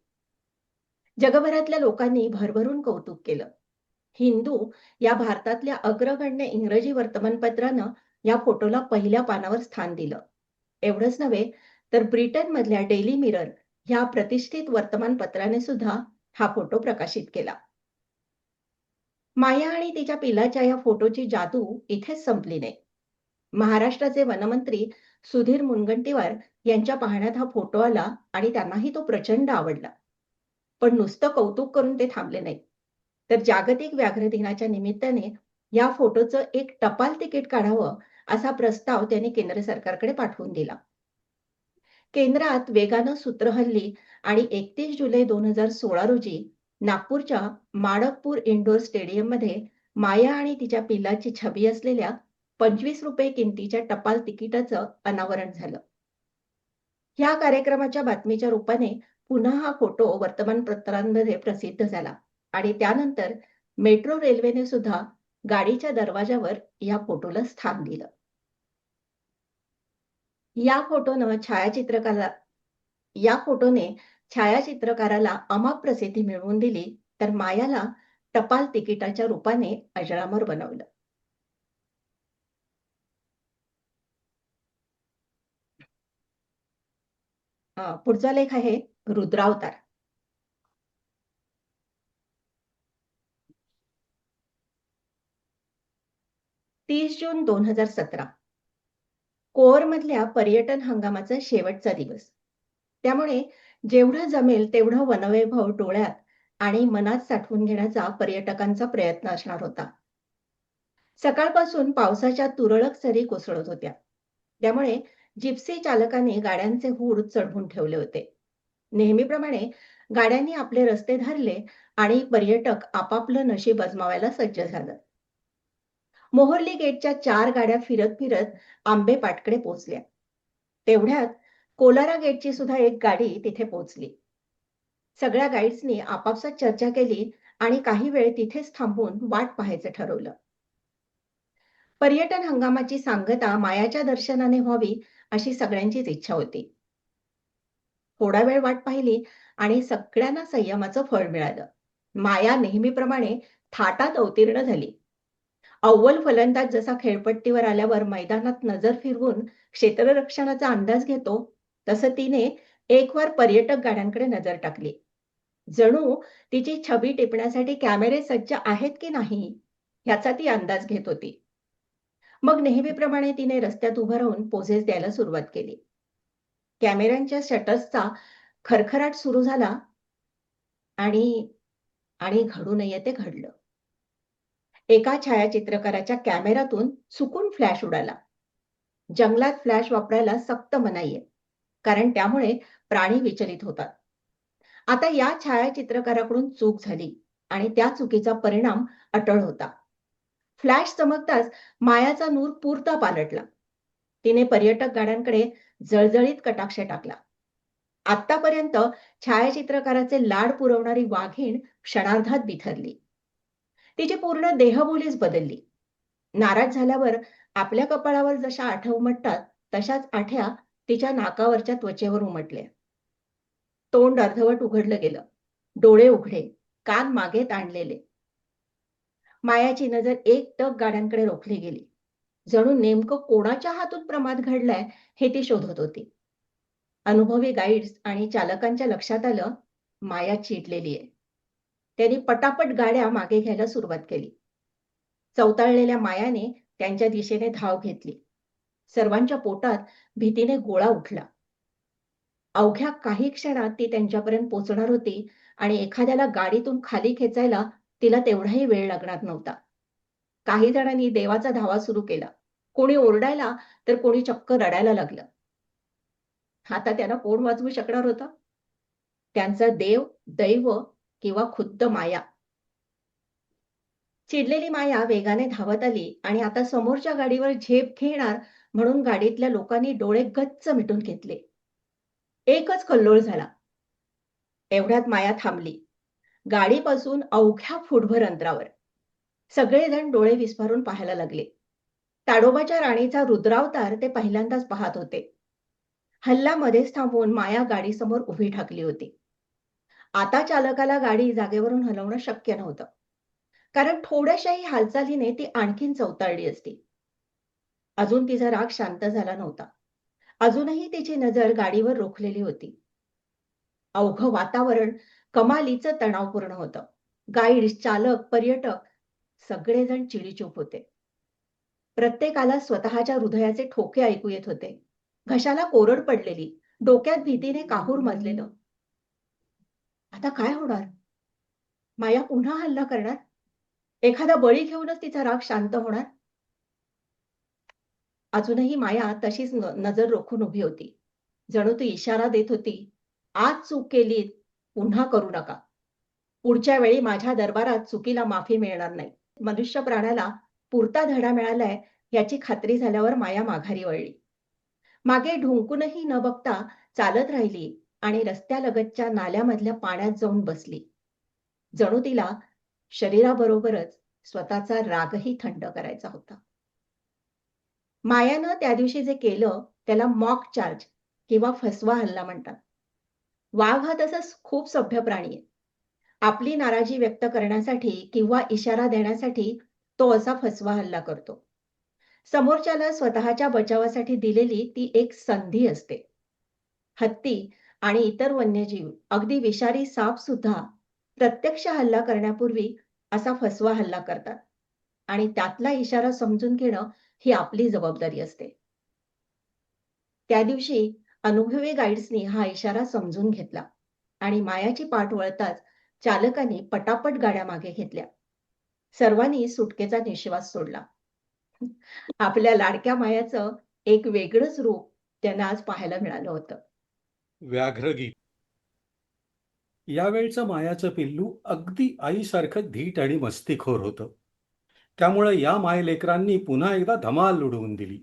जगभरातल्या लोकांनी भरभरून कौतुक केलं. हिंदू या भारतातल्या अग्रगण्य इंग्रजी वर्तमानपत्रानं या फोटोला पहिल्या पानावर स्थान दिलं. एवढंच नव्हे तर ब्रिटनमधल्या डेली मिरर ह्या प्रतिष्ठित वर्तमानपत्राने सुद्धा हा फोटो प्रकाशित केला. माया आणि तिच्या पिलाच्या या फोटोची जादू इथेच संपली नाही. महाराष्ट्राचे वनमंत्री सुधीर मुनगंटीवार यांच्या पाहण्यात हा फोटो आला आणि त्यांनाही तो प्रचंड आवडला. पण नुसतं कौतुक करून ते थांबले नाही. तर जागतिक व्याघ्र दिनाच्या निमित्ताने या फोटोचं एक टपाल तिकीट काढावं असा प्रस्ताव त्यांनी केंद्र सरकारकडे पाठवून दिला. केंद्रात वेगानं सूत्र हलली आणि 31 जुलै 2016 रोजी नागपूरच्या माणकपूर इंडोर स्टेडियममध्ये माया आणि तिच्या पिल्लाची छबी असलेल्या ₹25 किमतीच्या टपाल तिकिटाचं अनावरण झालं. ह्या कार्यक्रमाच्या बातमीच्या रूपाने पुन्हा हा फोटो वर्तमानपत्रांमध्ये प्रसिद्ध झाला आणि त्यानंतर मेट्रो रेल्वेने सुद्धा गाडीच्या दरवाजावर या फोटोला स्थान दिलं. या फोटोनं छायाचित्रकाला या फोटोने छायाचित्रकाराला अमाप प्रसिद्धी मिळवून दिली, तर मायाला टपाल तिकिटाच्या रूपाने अजरामर बनवलं. पुढचा लेख आहे रुद्रावतार. 30 जून 2017 कोअरमधल्या पर्यटन हंगामाचा शेवटचा दिवस. त्यामुळे जेवढं जमेल तेवढं वनवैभव डोळ्यात आणि मनात साठवून घेण्याचा पर्यटकांचा प्रयत्न असणार होता. सकाळपासून पावसाच्या तुरळक सरी कोसळत होत्या. त्यामुळे जिप्सी चालकांनी गाड्यांचे हूड चढवून ठेवले होते. नेहमीप्रमाणे गाड्यांनी आपले रस्ते धरले आणि पर्यटक आपापलं नशीब अजमावायला सज्ज झालं. मोहर्ली गेटच्या 4 गाड्या फिरत फिरत आंबेपाटकडे पोहोचल्या. तेवढ्यात कोलारा गेटची सुद्धा एक गाडी तिथे पोहोचली. सगळ्या गाईड्सनी आपापसात चर्चा केली आणि काही वेळ तिथेच थांबून वाट पाहायचं ठरवलं. पर्यटन हंगामाची सांगता मायाच्या दर्शनाने व्हावी अशी सगळ्यांचीच इच्छा होती. थोडा वेळ वाट पाहिली आणि सगळ्यांना संयमाचं फळ मिळालं. माया नेहमीप्रमाणे थाटात अवतीर्ण झाली. अव्वल फलंदाज जसा खेळपट्टीवर आल्यावर मैदानात नजर फिरवून क्षेत्ररक्षणाचा अंदाज घेतो, तसं तिने एकवार पर्यटक गाड्यांकडे नजर टाकली. जणू तिची छबी टिपण्यासाठी कॅमेरे सज्ज आहेत की नाही ह्याचा ती अंदाज घेत होती. मग नेहमीप्रमाणे तिने रस्त्यात उभं राहून पोझेस द्यायला सुरुवात केली. कॅमेऱ्यांच्या शटर्सचा खरखराट सुरू झाला आणि आणि घडू नये ते घडलं. एका छायाचित्रकाराच्या कॅमेऱ्यातून चुकून फ्लॅश उडाला. जंगलात फ्लॅश वापरायला सक्त मनाई आहे, कारण त्यामुळे प्राणी विचलित होतात. आता या छायाचित्रकाराकडून चूक झाली आणि त्या चुकीचा परिणाम अटळ होता. फ्लॅश चमकताच मायाचा नूर पुरता पालटला. तिने पर्यटक गाड्यांकडे जळजळीत कटाक्ष टाकला. आतापर्यंत छायाचित्रकाराचे लाड पुरवणारी वाघीण क्षणार्धात बिथरली. तिची पूर्ण देहबोलीच बदलली. नाराज झाल्यावर आपल्या कपाळावर जशा आठ्या उमटतात तशाच आठ्या तिच्या नाकावरच्या त्वचेवर उमटल्या. तोंड अर्धवट उघडलं गेलं. डोळे उघडे, कान मागे ताणलेले. मायाची नजर एकटक गाड्यांकडे रोखली गेली. जणू नेमकं कोणाच्या हातून प्रमाद घडलाय हे ती शोधत होती. अनुभवी गाईड्स आणि चालकांच्या लक्षात आलं, माया चिडलेली आहे. त्यांनी पटापट गाड्या मागे घ्यायला सुरुवात केली. चवताळलेल्या मायाने त्यांच्या दिशेने धाव घेतली. सर्वांच्या पोटात भीतीने गोळा उठला. अवघ्या काही क्षणात ती त्यांच्यापर्यंत पोहोचणार होती आणि एखाद्याला गाडीतून खाली खेचायला तिला तेवढाही वेळ लागणार नव्हता. काही जणांनी देवाचा धावा सुरू केला. कोणी ओरडायला तर कोणी चक्क रडायला लागलं. आता त्यांना कोण वाचवू शकणार होतं? त्यांचा देव, दैव किंवा खुद्द माया. चिडलेली माया वेगाने धावत आली आणि आता समोरच्या गाडीवर झेप घेणार म्हणून गाडीतल्या लोकांनी डोळे गच्च मिटून घेतले. एकच कल्लोळ झाला. एवढ्यात माया थांबली. गाडीपासून अवघ्या फुटभर अंतरावर. सगळेजण डोळे विस्फारून पाहायला लागले. ताडोबाच्या राणीचा रुद्रावतार ते पहिल्यांदाच पाहत होते. हल्ला मध्येच थांबवून माया गाडीसमोर उभी ठाकली होती. आता चालकाला गाडी जागेवरून हलवणं शक्य नव्हतं, कारण थोड्याशाही हालचालीने ती आणखीन चवताळली असती. अजून तिचा राग शांत झाला नव्हता. अजूनही तिची नजर गाडीवर रोखलेली होती. अवघं वातावरण कमालीचं तणावपूर्ण होतं. गाईड्स, चालक, पर्यटक सगळेजण चिडीचूप होते. प्रत्येकाला स्वतःच्या हृदयाचे ठोके ऐकू येत होते. घशाला कोरड पडलेली, डोक्यात भीतीने काहूर मजलेलं. आता काय होणार? माया पुन्हा हल्ला करणार? एखादा बळी घेऊनच तिचा राग शांत होणार? अजूनही माया तशीच नजर रोखून उभी होती. जणू ती इशारा देत होती, आज चूक केली, पुन्हा करू नका. पुढच्या वेळी माझ्या दरबारात चुकीला माफी मिळणार नाही. मनुष्य प्राण्याला पुरता धडा मिळालाय याची खात्री झाल्यावर माया माघारी वळली. मागे ढुंकूनही न बघता चालत राहिली आणि रस्त्यालगतच्या नाल्यामधल्या पाण्यात जाऊन बसली. जणू तिला शरीराबरोबरच स्वतःचा रागही थंड करायचा होता. मायानं त्या दिवशी जे केलं त्याला मॉक चार्ज किंवा फसवा हल्ला म्हणतात. वाघ हा तसाच खूप सभ्य प्राणी आहे. आपली नाराजी व्यक्त करण्यासाठी किंवा इशारा देण्यासाठी तो असा फसवा हल्ला करतो. समोरच्याला स्वतःच्या बचावासाठी दिलेली ती एक संधी असते. हत्ती आणि इतर वन्यजीव, अगदी विषारी साप सुद्धा प्रत्यक्ष हल्ला करण्यापूर्वी असा फसवा हल्ला करतात आणि त्यातला इशारा समजून घेणं ही आपली जबाबदारी असते. त्या दिवशी अनुभवी गाईड्सनी हा इशारा समजून घेतला आणि मायाची पाठ वळताच चालकांनी पटापट गाड्या मागे घेतल्या. सर्वांनी सुटकेचा निश्वास सोडला. आपल्या लाडक्या मायाचं एक वेगळंच रूप त्यांना आज पाहायला मिळालं होतं. व्याघ्रगीत. यावेळचं मायाचं पिल्लू अगदी आईसारखं धीट आणि मस्तीखोर होतं. त्यामुळे या मायलेकरांनी पुन्हा एकदा धमाल उडवून दिली.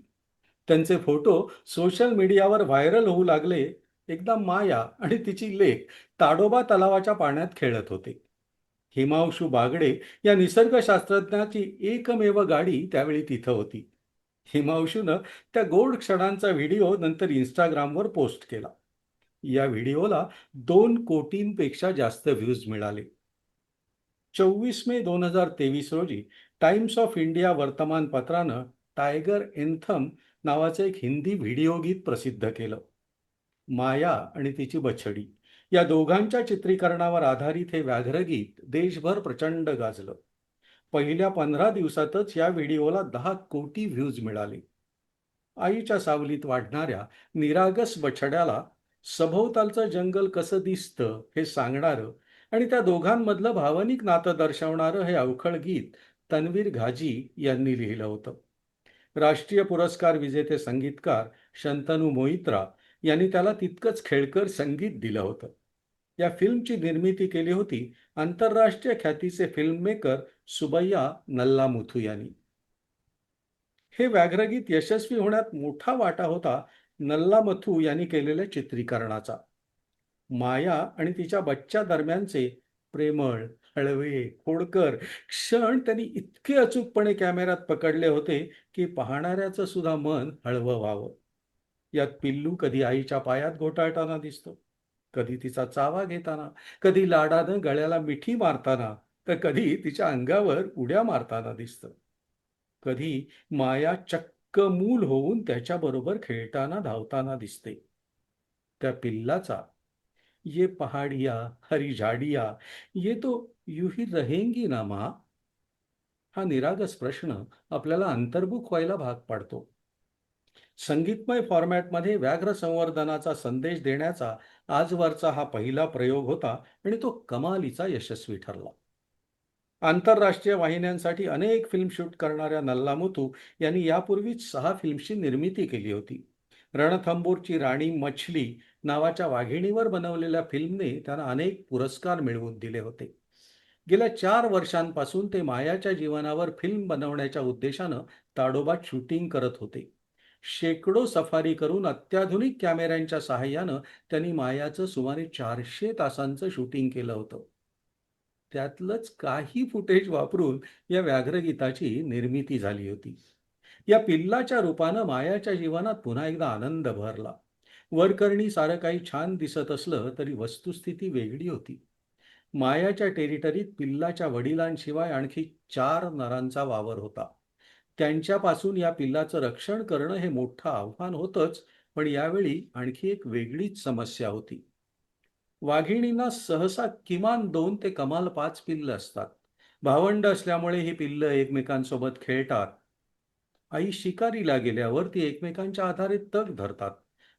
त्यांचे फोटो सोशल मीडियावर व्हायरल होऊ लागले. एकदा माया आणि तिची लेक ताडोबा तलावाच्या पाण्यात खेळत होते. हिमांशू बागडे या निसर्गशास्त्रज्ञाची एकमेव गाडी त्यावेळी तिथं होती. हिमांशूनं त्या गोड क्षणांचा व्हिडिओ नंतर इंस्टाग्रामवर पोस्ट केला. या व्हिडिओला 2 कोटींपेक्षा जास्त व्ह्यूज मिळाले. 24 मे 2023 रोजी टाइम्स ऑफ इंडिया वर्तमानपत्रानं टायगर एन्थम नावाचं एक हिंदी व्हिडिओ गीत प्रसिद्ध केलं. माया आणि तिची बछडी या दोघांच्या चित्रीकरणावर आधारित हे व्याघ्रगीत देशभर प्रचंड गाजलं. पहिल्या 15 दिवसातच या व्हिडिओला 10 कोटी व्ह्यूज मिळाले. आईच्या सावलीत वाढणाऱ्या निरागस बछड्याला सभोवतालचं जंगल कसं दिसतं हे सांगणारं आणि त्या दोघांमधलं भावनिक नातं दर्शवणारं हे अवखळ गीत तन्वीर घाजी यांनी लिहिलं होतं. राष्ट्रीय पुरस्कार विजेते संगीतकार शंतनू मोहित्रा यांनी त्याला तितकंच खेळकर संगीत दिलं होतं. या फिल्मची निर्मिती केली होती आंतरराष्ट्रीय ख्यातीचे फिल्ममेकर सुबैया नल्लामुथू यांनी. हे व्याघ्रगीत यशस्वी होण्यात मोठा वाटा होता नल्लामथू यांनी केलेल्या चित्रीकरणाचा. माया आणि तिच्या बच्च्या दरम्यानचे प्रेमळ, हळवे, खोडकर क्षण त्यांनी इतके अचूकपणे कॅमेऱ्यात पकडले होते की पाहणाऱ्याचं सुद्धा मन हळवं व्हावं. यात पिल्लू कधी आईच्या पायात घोटाळताना दिसतो, कधी तिचा चावा घेताना, कधी लाडानं गळ्याला मिठी मारताना, तर कधी तिच्या अंगावर उड्या मारताना दिसतं. कधी माया चक्क मूल होऊन त्याच्याबरोबर खेळताना धावताना दिसते. त्या पिल्लाचा ये पहाडिया हरी झाडिया ये तो यूं ही रहेंगी ना माँ हा निरागस प्रश्न आपल्याला अंतर्मुख व्हायला भाग पाडतो. संगीतमय फॉर्मॅटमध्ये व्याघ्र संवर्धनाचा संदेश देण्याचा आजवरचा हा पहिला प्रयोग होता आणि तो कमालीचा यशस्वी ठरला. आंतरराष्ट्रीय वाहिन्यांसाठी अनेक फिल्म शूट करणाऱ्या नल्लामुथू यांनी यापूर्वीच 6 फिल्मची निर्मिती केली होती. रणथंबोरची राणी मछली नावाच्या वाघिणीवर बनवलेल्या फिल्मने त्यांना अनेक पुरस्कार मिळवून दिले होते. गेल्या 4 वर्षांपासून ते मायाच्या जीवनावर फिल्म बनवण्याच्या उद्देशानं ताडोबात शूटिंग करत होते. शेकडो सफारी करून अत्याधुनिक कॅमेऱ्यांच्या सहाय्यानं त्यांनी मायाचं सुमारे 400 तासांचं शूटिंग केलं होतं. त्यातलंच काही फुटेज वापरून या व्याघ्रगीताची निर्मिती झाली होती. या पिल्लाच्या रूपानं मायाच्या जीवनात पुन्हा एकदा आनंद भरला. वरकरणी सारं काही छान दिसत असलं तरी वस्तुस्थिती वेगळी होती. मायाच्या टेरिटरीत पिल्लाच्या वडिलांशिवाय आणखी 4 नरांचा वावर होता. त्यांच्यापासून या पिल्लाचं रक्षण करणं हे मोठं आव्हान होतंच, पण यावेळी आणखी एक वेगळीच समस्या होती. वाघिणींना सहसा किमान 2 ते कमाल 5 पिल्लं असतात. भावंड असल्यामुळे ही पिल्लं एकमेकांसोबत खेळतात. आई शिकारीला गेल्यावर ती एकमेकांच्या आधारे तग धरतात.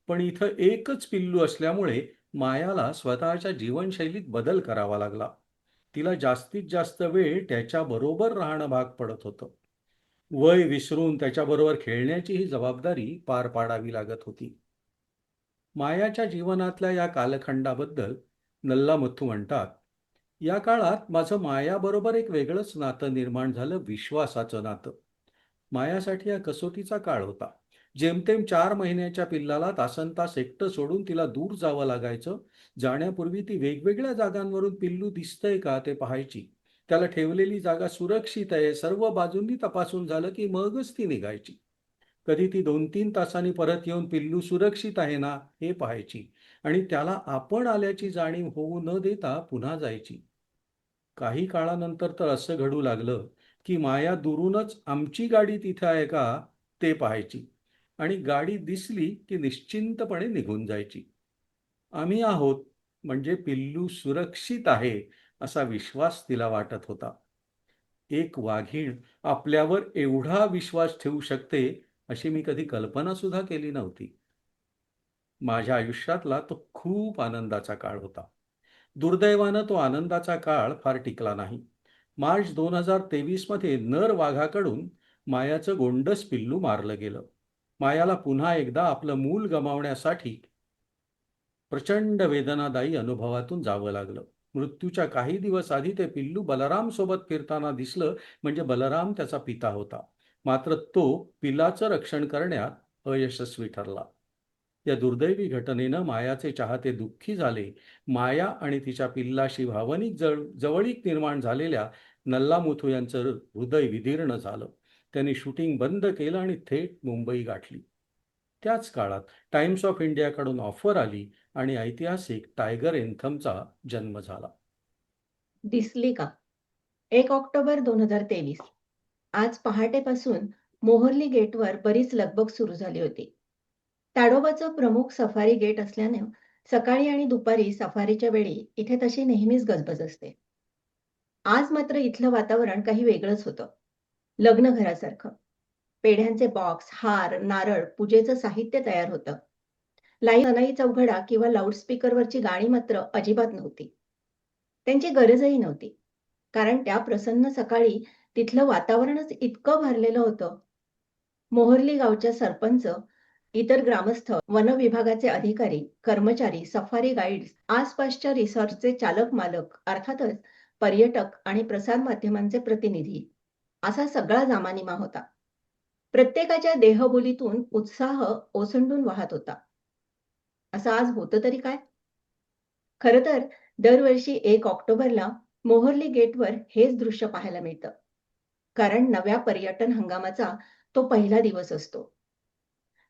पण इथं एकच पिल्लू असल्यामुळे मायाला स्वतःच्या जीवनशैलीत बदल करावा लागला. तिला जास्तीत जास्त वेळ त्याच्याबरोबर राहणं भाग पडत होतं. वय विसरून त्याच्याबरोबर खेळण्याची ही जबाबदारी पार पाडावी लागत होती. मायाच्या जीवनातल्या या कालखंडाबद्दल नल्लामुथू म्हणतात, या काळात माझं मायाबरोबर एक वेगळंच नातं निर्माण झालं, विश्वासाचं नातं. मायासाठी हा कसोटीचा काळ होता. जेमतेम 4 महिन्याच्या पिल्लाला तासनतास एकटं सोडून तिला दूर जावं लागायचं. जाण्यापूर्वी ती वेगवेगळ्या जागांवरून पिल्लू दिसतंय का ते पाहायची. त्याला ठेवलेली जागा सुरक्षित आहे, सर्व बाजूंनी तपासून झालं की मगच ती निघायची. कधी ती 2-3 तासांनी परत येऊन पिल्लू सुरक्षित आहे ना हे पाहायची आणि त्याला आपण आल्याची जाणीव होऊ न देता पुन्हा जायची. काही काळानंतर तर असं घडू लागलं की माया दुरूनच आमची गाडी तिथे आहे का ते पाहायची आणि गाडी दिसली की निश्चिंतपणे निघून जायची. आम्ही आहोत म्हणजे पिल्लू सुरक्षित आहे असा विश्वास तिला वाटत होता. एक वाघीण आपल्यावर एवढा विश्वास ठेवू शकते अशी मी कधी कल्पना सुद्धा केली नव्हती. माझ्या आयुष्यातला तो खूप आनंदाचा काळ होता. दुर्दैवानं तो आनंदाचा काळ फार टिकला नाही. मार्च 2023 मध्ये नर वाघाकडून मायाचं गोंडस पिल्लू मारलं गेलं. मायाला पुन्हा एकदा आपलं मूल गमावण्यासाठी प्रचंड वेदनादायी अनुभवातून जावं लागलं. मृत्यूच्या काही दिवस आधी ते पिल्लू बलराम सोबत फिरताना दिसलं, म्हणजे बलराम त्याचा पिता होता. मात्र तो पिलाचं रक्षण करण्यात अयशस्वी ठरला. या दुर्दैवी घटनेनं मायाचे चाहते दुःखी झाले. माया आणि तिच्या पिल्लाशी भावनिक जवळीक निर्माण झालेल्या नल्लामुथू यांचं हृदय विदीर्ण झालं. त्यांनी शूटिंग बंद केलं आणि थेट मुंबई गाठली. त्याच काळात टाइम्स ऑफ इंडियाकडून ऑफर आली आणि ऐतिहासिक टायगर एन्थमचा जन्म झाला. दिसली का? 1 ऑक्टोबर 2023. आज पहाटेपासून मोहर्ली गेटवर बरीच लगबग सुरू झाली होती. ताडोबाचं प्रमुख सफारी गेट असल्यानं सकाळी आणि दुपारी सफारीच्या वेळी इथे तशी नेहमीच गजबज असते. आज मात्र इथलं वातावरण काही वेगळंच होतं. लग्न घरासारखं. पेढ्यांचे बॉक्स, हार, नारळ, पूजेचं साहित्य तयार होतं. लाईव्ह सनई चौघडा किंवा लाऊडस्पीकरवरची गाणी मात्र अजिबात नव्हती. त्यांची गरजही नव्हती. कारण त्या प्रसन्न सकाळी तिथलं वातावरणच इतकं भरलेलं होतं. मोहर्ली गावच्या सरपंच, इतर ग्रामस्थ, वन विभागाचे अधिकारी, कर्मचारी, सफारी गाईड्स, आसपासच्या रिसॉर्टचे चालक मालक, अर्थातच पर्यटक आणि प्रसारमाध्यमांचे प्रतिनिधी, असा सगळा जमानिमा होता. प्रत्येकाच्या देहबोलीतून उत्साह ओसंडून वाहत होता. असं आज होतं तरी काय? खरं तर दरवर्षी 1 ऑक्टोबरला मोहर्ली गेटवर हेच दृश्य पाहायला मिळतं. कारण नव्या पर्यटन हंगामाचा तो पहिला दिवस असतो.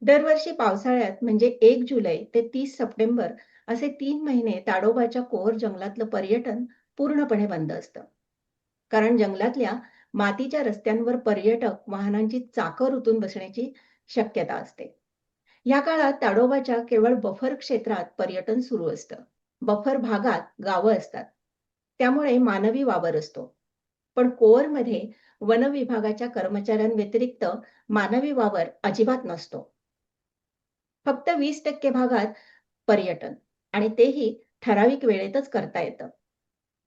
दरवर्षी पावसाळ्यात म्हणजे 1 जुलै ते 30 सप्टेंबर असे 3 महिने ताडोबाच्या कोर जंगलातलं पर्यटन पूर्णपणे बंद असतं. कारण जंगलातल्या मातीच्या रस्त्यांवर पर्यटक वाहनांची चाकं रुतून बसण्याची शक्यता असते. या काळात ताडोबाच्या केवळ बफर क्षेत्रात पर्यटन सुरू असतं. बफर भागात गावं असतात. त्यामुळे मानवी वावर असतो. पण कोअरमध्ये वन विभागाच्या कर्मचाऱ्यांव्यतिरिक्त मानवी वावर अजिबात नसतो. फक्त 20% भागात पर्यटन आणि तेही ठराविक वेळेतच करता येतं.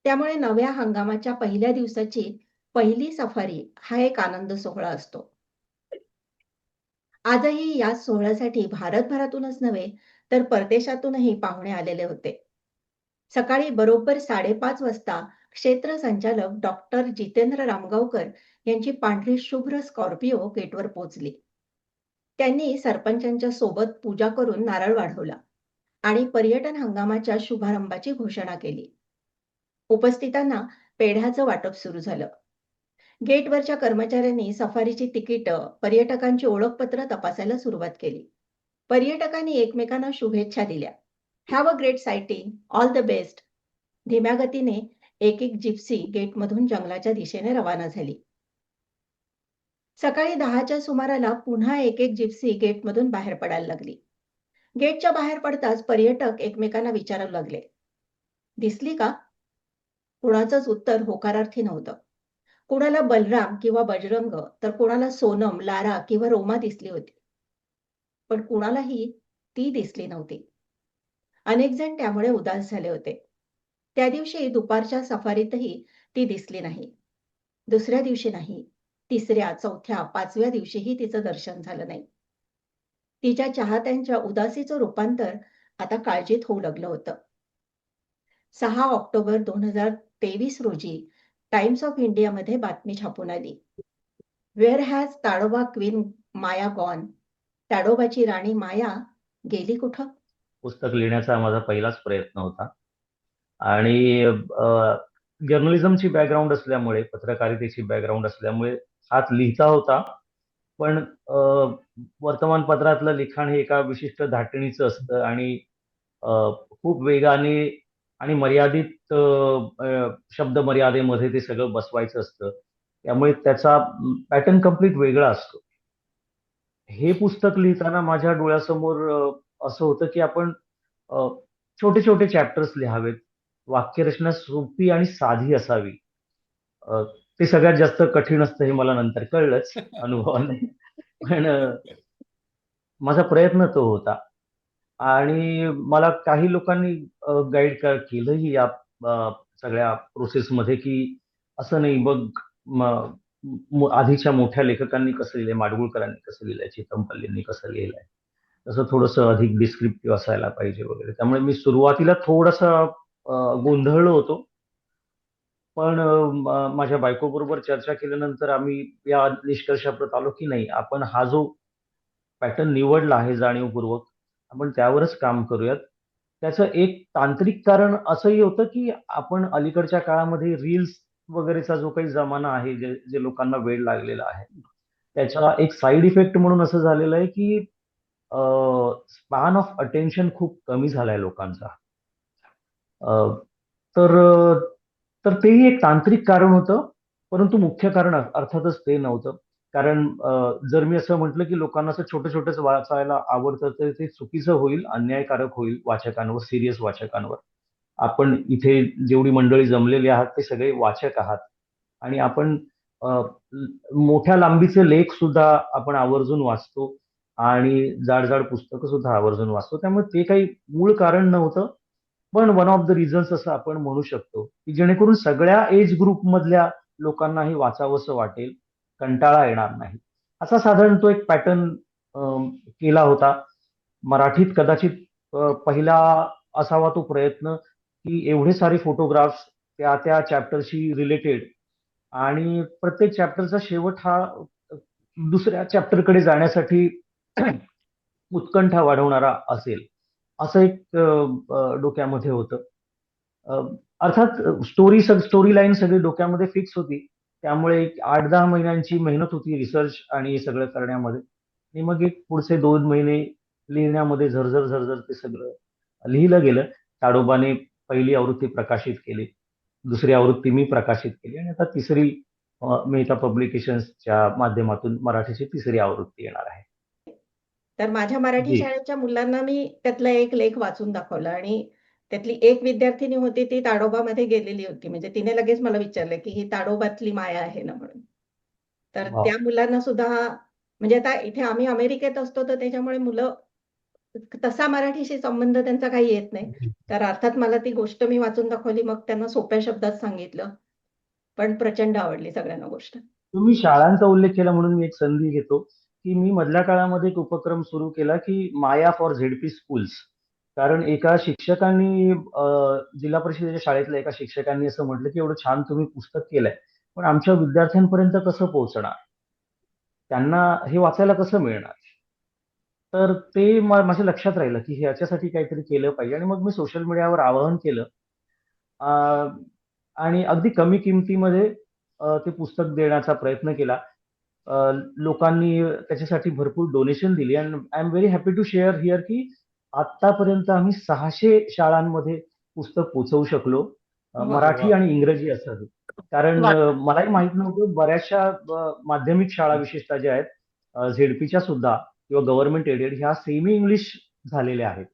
त्यामुळे नव्या हंगामाच्या पहिल्या दिवसाची पहिली सफारी हा एक आनंद सोहळा असतो. आजही या सोहळ्यासाठी भारतभरातूनच नव्हे तर परदेशातूनही पाहुणे आलेले होते. सकाळी बरोबर 5:30 वाजता क्षेत्र संचालक डॉक्टर जितेंद्र रामगावकर यांची पांढरी शुभ्र स्कॉर्पिओ गेटवर पोहोचली. त्यांनी सरपंचांच्या सोबत पूजा करून नारळ वाढवला आणि पर्यटन हंगामाच्या शुभारंभाची घोषणा केली. उपस्थितांना पेढ्याचं वाटप सुरू झालं. गेटवरच्या कर्मचाऱ्यांनी सफारीची तिकीटं, पर्यटकांची ओळखपत्र तपासायला सुरुवात केली. पर्यटकांनी एकमेकांना शुभेच्छा दिल्या. Have a great sighting, all the best. धीम्या गतीने एक एक जिप्सी गेटमधून जंगलाच्या दिशेने रवाना झाली. सकाळी 10च्या सुमाराला पुन्हा एक एक जिप्सी गेटमधून बाहेर पडायला लागली. गेटच्या बाहेर पडताच पर्यटक एकमेकांना विचारू लागले, दिसली का? कुणाचंच उत्तर होकारार्थी नव्हतं. कुणाला बलराम किंवा बजरंग तर कुणाला सोनम, लारा किंवा रोमा दिसली होती. पण कुणालाही ती दिसली नव्हती. अनेक जण त्यामुळे उदास झाले होते. त्या दिवशी दुपारच्या सफारीतही ती दिसली नाही. दुसऱ्या दिवशी नाही, तिसऱ्या, चौथ्या, 5व्या दिवशीही तिचं दर्शन झालं नाही. तिच्या चाहत्यांच्या उदासीचं रूपांतर आता काळजीत होऊ लागलं होतं. 6 ऑक्टोबर 2023 रोजी टाइम्स ऑफ इंडियामध्ये बातमी छापून आली. Where has Tadoba queen Maya gone? ताडोबाची राणी माया गेली कुठं? पुस्तक लिहिण्याचा माझा पहिलाच प्रयत्न होता आणि जर्नलिझमची बॅकग्राऊंड असल्यामुळे, पत्रकारितेची बॅकग्राऊंड असल्यामुळे हात लिहिता होता, पण वर्तमानपत्रातलं लिखाण हे एका विशिष्ट धाटणीचं असतं आणि खूप वेगाने आणि मर्यादित शब्द मर्यादेमध्ये ते सगळं बसवायचं असतं. त्यामुळे त्याचा पॅटर्न कम्प्लीट वेगळा असतो. हे पुस्तक लिहिताना माझ्या डोळ्यासमोर असं होतं की आपण अ, छोटे छोटे चॅप्टर्स लिहावेत. वाक्यरचना सोपी आणि साधी असावी. अ, ते सगळ्यात जास्त कठीण असतं हे मला नंतर कळलंच अनुभवाने. पण माझा प्रयत्न तो होता आणि मला काही लोकांनी गाईड केलंही या सगळ्या प्रोसेसमध्ये की असं नाही बघ, आधीच्या मोठ्या लेखकांनी कसं लिहिलंय, माडगुळकरांनी कसं लिहिलंय, चितमपल्लींनी कसं लिहिलंय, तसं थोडंसं अधिक डिस्क्रिप्टिव्ह असायला पाहिजे वगैरे. त्यामुळे मी सुरुवातीला थोडासा गोंधळलो होतो. पण माझ्या बायकोबरोबर चर्चा केल्यानंतर आम्ही या निष्कर्षाप्रत आलो की नाही, आपण हा जो पॅटर्न निवडला आहे जाणीवपूर्वक, आपण त्यावरच काम करूयात. त्याचं एक तांत्रिक कारण असंही होतं की आपण अलीकडच्या काळामध्ये रील्स वगैरेचा जो काही जमाना आहे, जे जे लोकांना वेड लागलेला आहे, त्याचा एक साइड इफेक्ट म्हणून असं झालेलं आहे की स्पॅन ऑफ अटेन्शन खूप कमी झालाय लोकांचा. अ, तर तर तेही एक तांत्रिक कारण होतं, परंतु मुख्य कारण अर्थातच ते नव्हतं. कारण जर मी असं म्हटलं की लोकांना असं छोटं-छोटंच वाचायला आवडतं, तर ते चुकीचं होईल, अन्यायकारक होईल वाचकांवर, सीरियस वाचकांवर. आपण इथे जेवढी मंडळी जमलेली आहात, ते सगळे वाचक आहात आणि आपण अ, मोठ्या लांबीचे लेख सुद्धा आपण आवर्जून वाचतो आणि जाड-जाड पुस्तकं सुद्धा आवर्जून वाचतो. त्यामुळे ते काही मूळ कारण नव्हतं. पण वन ऑफ द रिझन्स असं आपण म्हणू शकतो, की जेणेकरून सगळ्या एज ग्रुप मधल्या लोकांनाही वाचावंसं वाटेल, कंटाळा येणार नाही. असा साधारण तो एक पॅटर्न केला होता. मराठीत कदाचित पहिला असावा तो प्रयत्न, की एवढे सारे फोटोग्राफ्स त्या त्या चॅप्टरशी रिलेटेड आणि प्रत्येक चॅप्टरचा शेवट हा दुसऱ्या चॅप्टरकडे जाण्यासाठी उत्कंठा वाढवणारा असेल, असं एक डोक्यामध्ये होतं. अ, अर्थात स्टोरी लाईन सगळी डोक्यामध्ये फिक्स होती. त्यामुळे एक 8-10 महिन्यांची मेहनत होती रिसर्च आणि हे सगळं करण्यामध्ये. आणि मग एक पुढचे 2 महिने लिहिण्यामध्ये झरझर ते सगळं लिहिलं गेलं. ताडोबाने पहिली आवृत्ती प्रकाशित केली. दुसरी आवृत्ती मी प्रकाशित केली आणि आता तिसरी मेहता पब्लिकेशन्सच्या माध्यमातून मराठीची तिसरी आवृत्ती येणार आहे. तर माझ्या मराठी जी. शाळेच्या मुलांना मी त्यातला एक लेख वाचून दाखवला आणि त्यातली एक विद्यार्थिनी होती ती ताडोबामध्ये गेलेली होती. म्हणजे तिने लगेच मला विचारलं, की "ही ताडोबातली माया आहे ना?" म्हणून. तर वाह! त्या मुलांना सुद्धा म्हणजे आता इथे आम्ही अमेरिकेत असतो, तर त्याच्यामुळे मुलं तसा मराठीशी संबंध त्यांचा काही येत नाही. तर अर्थात मला ती गोष्ट मी वाचून दाखवली. मग त्यांना सोप्या शब्दात सांगितलं. पण प्रचंड आवडली सगळ्यांना गोष्ट. तुम्ही शाळांचा उल्लेख केला म्हणून मी एक संधी घेतो, की मी मधल्या काळामध्ये एक उपक्रम सुरू केला, की माया फॉर झेडपी स्कूल्स. कारण एका शिक्षकांनी जिल्हा परिषदेच्या शाळेतल्या एका शिक्षकांनी असं म्हटलं, की एवढं छान तुम्ही पुस्तक केलंय, पण आमच्या विद्यार्थ्यांपर्यंत कसं पोहोचणार? त्यांना हे वाचायला कसं मिळणार? तर ते माझ्या लक्षात राहिलं, की ह्याच्यासाठी काहीतरी केलं पाहिजे आणि मग मी सोशल मीडियावर आवाहन केलं. अ, आणि अगदी कमी किमतीमध्ये ते पुस्तक देण्याचा प्रयत्न केला. अ, लोकांनी त्याच्यासाठी भरपूर डोनेशन दिली आणि I am very happy to share here की आतापर्यंत आम्ही 600 शाळांमध्ये पुस्तक पोहोचवू शकलो. वाह! अरे मराठी वा. आणि इंग्रजी असं. कारण वाह! मलाही माहित नव्हतं बऱ्याचशा माध्यमिक शाळा विशेषतः ज्या आहेत, झेडपीच्या सुद्धा किंवा गव्हर्नमेंट एडेड ह्या सेमी इंग्लिश झालेल्या आहेत.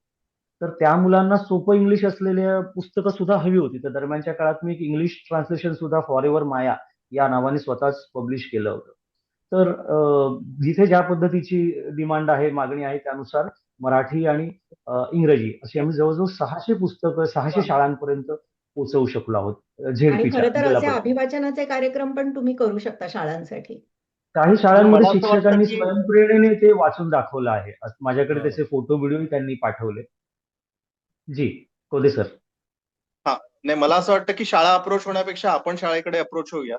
तर त्या मुलांना सोपं इंग्लिश असलेल्या पुस्तकं सुद्धा हवी होती. तर दरम्यानच्या काळात मी एक इंग्लिश ट्रान्सलेशन सुद्धा फॉरेव्हर माया या नावाने स्वतःच पब्लिश केलं होतं. तर जिथे ज्या पद्धतीची डिमांड आहे, मागणी आहे त्यानुसार मराठी आणि इंग्रजी अशी आम्ही जवळ-जवळ 600 पुस्तकं 600 वाह! शाळांपर्यंत पोहोचवू शकलो आहोत. आणि झेडपीच्या खरं तर जिल्हा असे परिषद. अभिवाचनाचे कार्यक्रम पण तुम्ही करू शकता शाळांसाठी. काही म्हणजे शाळांमध्ये मला असं वाटतं शिक्षकांनी की स्वयंप्रेरणेने ते वाचून दाखवलं आहे. माझ्याकडे हो. त्याचे फोटो व्हिडिओही त्यांनी पाठवले. जी, कोदे सर. हा, नाही मला असं वाटतं की शाळा अप्रोच होण्यापेक्षा आपण शाळेकडे अप्रोच होऊया.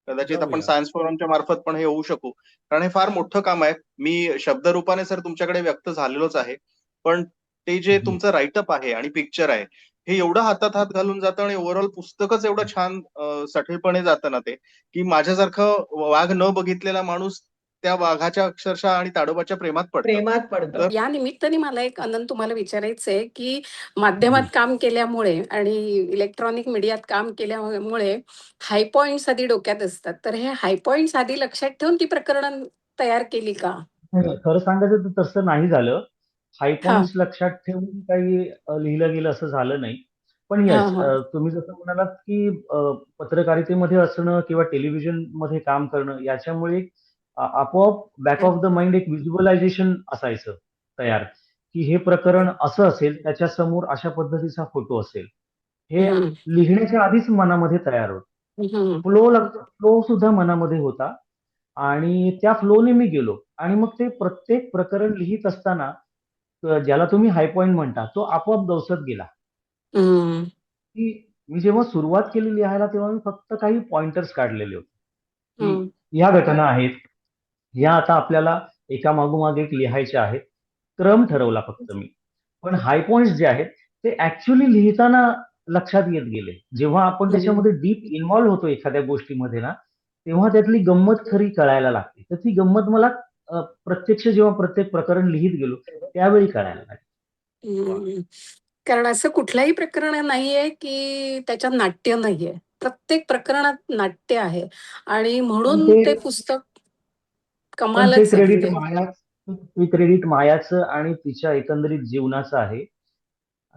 कदाचित आपण जाऊया. सायन्स फोरमच्या मार्फत पण हे होऊ शकू. कारण हे फार मोठं काम आहे. मी शब्दरूपाने सर तुमच्याकडे व्यक्त झालेलोच आहे. पण ते जे हं. तुमचं राईटअप आहे आणि पिक्चर आहे, हे एवढं हातात हात घालून जातं आणि ओव्हरऑल पुस्तकच एवढं छान सठळपणे जातं ना ते, की माझ्यासारखं वाघ न बघितलेला माणूस त्या वाघाच्या अक्षरशः आणि ताडोबाच्या प्रेमात पडतं. प्रेमात पडतो. तर या निमित्ताने मला एक आनंद तुम्हाला विचारायचं आहे, की जी. माध्यमात काम केल्यामुळे आणि इलेक्ट्रॉनिक मीडियात काम केल्यामुळे हाय पॉइंट्स आधी डोक्यात असतात. तर हे हाय पॉइंट्स आधी लक्षात ठेवून ती प्रकरणं तयार केली का? नाही, खरं सांगायचं तर तसं नाही झालं. हाय हां, पॉइंट्स लक्षात ठेवून काही लिहिलं गेलं असं झालं नाही. पण हां, येस, हां. तुम्ही जसं म्हणालात की पत्रकारितेमध्ये असणं किंवा टेलिव्हिजनमध्ये काम करणं याच्यामुळे आपोआप बॅक ऑफ द माइंड एक व्हिज्युअलायझेशन असायचं तयार, की हे प्रकरण असं असेल, त्याच्या समोर अशा पद्धतीचा फोटो असेल. हे हं, लिहिण्याच्या आधीच मनामध्ये तयार होतं. हं, फ्लो सुद्धा मनामध्ये होता आणि त्या फ्लोने मी गेलो आणि मग ते प्रत्येक प्रकरण लिहित असताना ज्याला तुम्ही हाय पॉइंट म्हणता तो आपोआप दवसत गेला. हं, की मी जेव्हा सुरुवात केली लिहायला तेव्हा मी फक्त काही पॉइंटर्स काढलेले होते, हं, की ह्या घटना आहेत, ह्या आता आपल्याला एका मागोमाग एक लिहायच्या आहेत. क्रम ठरवला फक्त मी. पण हाय पॉइंट्स जे आहेत ते ऍक्च्युअली लिहिताना लक्षात येत गेले. जेव्हा आपण हं. त्याच्यामध्ये डीप इन्व्हॉल्व होतो एखाद्या गोष्टीमध्ये ना, तेव्हा त्यातली गंमत खरी कळायला लागते. तर ती गंमत मला प्रत्यक्ष जेव्हा प्रत्येक प्रकरण लिहित गेलो त्यावेळी कळायला लागली. वा. हं. कारण असं कुठलंही प्रकरण नाहीये, की त्याच्यात नाट्य नाहीये. प्रत्येक प्रकरणात नाट्य आहे आणि पण म्हणून ते ते पुस्तक पण ते कमालच आहे क्रेडिट म्हणजे. ते क्रेडिट मायाचं आणि तिच्या एकंदरीत जीवनाचं आहे.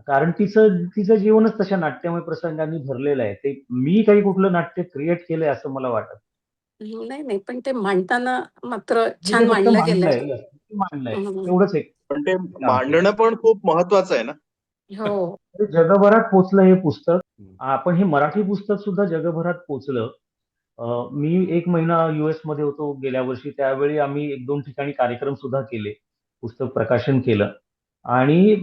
कारण तिचं तिचं जीवनच तशा नाट्यमय प्रसंगांनी भरलेलं आहे. ते मी काही कुठलं नाट्य क्रिएट केलंय असं मला वाटत. नाही, नाही. पण ते मांडताना मात्र मी ते छान फक्त मांडलं गेलंय. मांडलंय. मांडलंय. हं. एवढंच एक पण ते काम केलं. मांडणं पण खूप महत्वाचं आहे ना. हो. ते जगभरात पोचलं हे पुस्तक. हं. आपण हे मराठी पुस्तक सुद्धा जगभरात पोचलं. मी 1 महिना US मध्ये होतो गेल्या वर्षी. त्यावेळी आम्ही 1-2 ठिकाणी कार्यक्रम सुद्धा केले. पुस्तक प्रकाशन केलं. आणि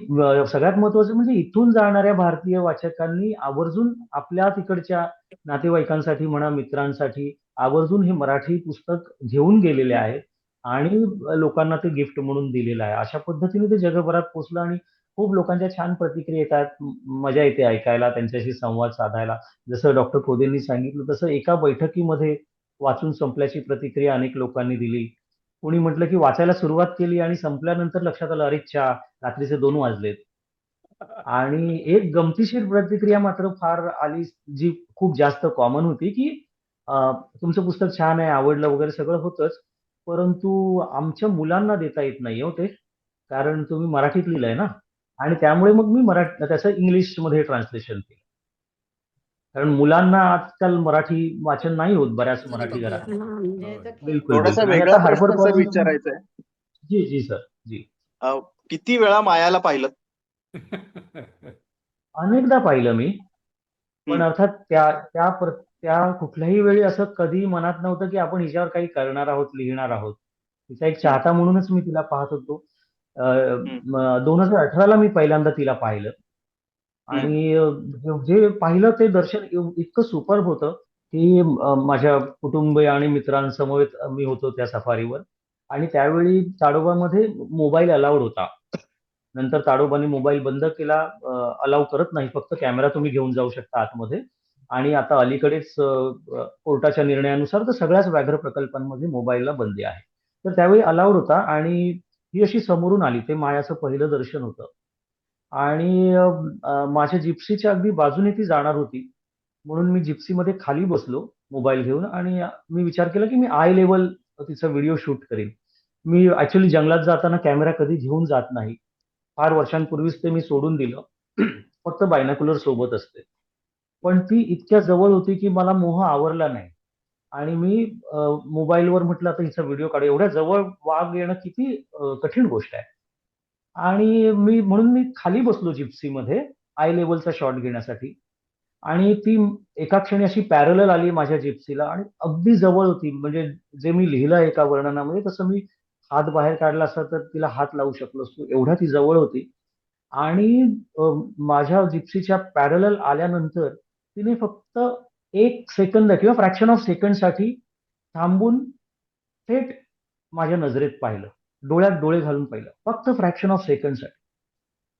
सगळ्यात महत्त्वाचं म्हणजे इथून जाणाऱ्या भारतीय वाचकांनी आवर्जून आपल्या तिकडच्या नातेवाईकांसाठी म्हणा, मित्रांसाठी आवर्जून हे मराठी पुस्तक घेऊन गेलेले आहेत आणि लोकांना ते गिफ्ट म्हणून दिलेलं आहे. अशा पद्धतीने ते जगभरात पोहोचलं आणि खूप लोकांच्या छान प्रतिक्रिया येतात. मजा येते ऐकायला, त्यांच्याशी संवाद साधायला. जसं डॉक्टर खोदेंनी सांगितलं तसं एका बैठकीमध्ये वाचून संपल्याची प्रतिक्रिया अनेक लोकांनी दिली. कोणी म्हटलं की वाचायला सुरुवात केली आणि संपल्यानंतर लक्षात आलं, "अरे च्छा! रात्रीचे 2 वाजलेत." आणि एक गमतीशीर प्रतिक्रिया मात्र फार आली, जी खूप जास्त कॉमन होती, की तुमचं पुस्तक छान आहे, आवडलं वगैरे सगळं होतंच. परंतु आमच्या मुलांना देता येत नाही हो ते. कारण तुम्ही मराठीत लिहिलंय ना आणि त्यामुळे मग मी त्याचं इंग्लिशमध्ये ट्रान्सलेशन केलं. कारण मुलांना आजकाल मराठी वाचन नाही होत बऱ्याच आणि मराठी बघूया. घरात. होय. बिलकुल, थोडासा बिलकुल. आणि वेगळा आता हार्पर प्रश्न सर कॉलेजमध्ये विचारायचा आहे. जी, जी सर. जी. किती वेळा मायाला पाहिलं? अनेकदा पाहिलं मी. पण हं, अर्थात त्या कुठल्याही वेळी असं कधी मनात नव्हतं, की आपण हिच्यावर काही करणार आहोत, लिहिणार आहोत. तिचा एक हं, चाहता म्हणूनच मी तिला पाहत होतो. अ, हं, 2018ला मी पहिल्यांदा तिला पाहिलं हं, आणि जे पाहिलं ते दर्शन इतकं सुपर्ब होतं, की माझ्या कुटुंबीय आणि मित्रांसमवेत मी होतो त्या सफारीवर आणि त्यावेळी ताडोबामध्ये मोबाईल अलाउड होता. नंतर ताडोबाने मोबाईल बंद केला, अलाउ करत नाही, फक्त कॅमेरा तुम्ही घेऊन जाऊ शकता आतमध्ये आणि आता अलीकडेच कोर्टाच्या निर्णयानुसार तर सगळ्याच व्याघ्र प्रकल्पांमध्ये मोबाईलला बंदी आहे. तर त्यावेळी अलाउड होता आणि ही अशी समोरून आली. ते मायाचं पहिलं दर्शन होतं आणि माझ्या जिप्सीच्या अगदी बाजूने ती जाणार होती. म्हणून मी जिप्सीमध्ये खाली बसलो मोबाईल घेऊन आणि मी विचार केला, की मी आय लेव्हल तिचा व्हिडिओ शूट करीन. मी ॲक्चुअली जंगलात जाताना कॅमेरा कधी घेऊन जात नाही. फार वर्षांपूर्वीच ते मी सोडून दिलं. फक्त बायनॉक्युलर सोबत असते. पण ती इतक्या जवळ होती, की मला मोह आवरला नाही. आणि मी मोबाईलवर म्हटलं आता हिचा व्हिडिओ काढू. एवढ्या जवळ वाघ येणं किती कठीण गोष्ट आहे. आणि म्हणून मी खाली बसलो जिप्सीमध्ये आय लेव्हलचा शॉट घेण्यासाठी. आणि ती एका क्षणी अशी पॅरलल आली माझ्या जिप्सीला आणि अगदी जवळ होती. म्हणजे जे मी लिहिलं एका वर्णनामध्ये तसं मी हात बाहेर काढला असता तर तिला हात लावू शकलो असतो. एवढ्या ती जवळ होती. आणि माझ्या जिप्सीच्या पॅरलल आल्यानंतर तिने फक्त 1 सेकंद किंवा फ्रॅक्शन ऑफ सेकंडसाठी थांबून थेट माझ्या नजरेत पाहिलं, डोळ्यात डोळे घालून पाहिलं, फक्त फ्रॅक्शन ऑफ सेकंडसाठी.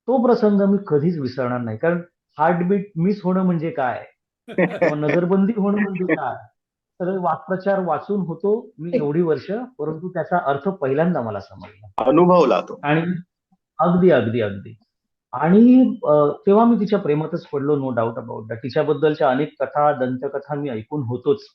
तो प्रसंग मी कधीच विसरणार नाही, कारण हार्टबीट मिस होणं म्हणजे काय किंवा नजरबंदी होणं म्हणजे काय, सगळे वाक्प्रचार वाचून होतो मी एवढी वर्ष, परंतु त्याचा अर्थ पहिल्यांदा मला समजला. अनुभवला तो. आणि अगदी अगदी अगदी. आणि तेव्हा मी तिच्या प्रेमातच पडलो, नो डाऊट अबाउट दॅट. तिच्याबद्दलच्या अनेक कथा, दंतकथा मी ऐकून होतोच.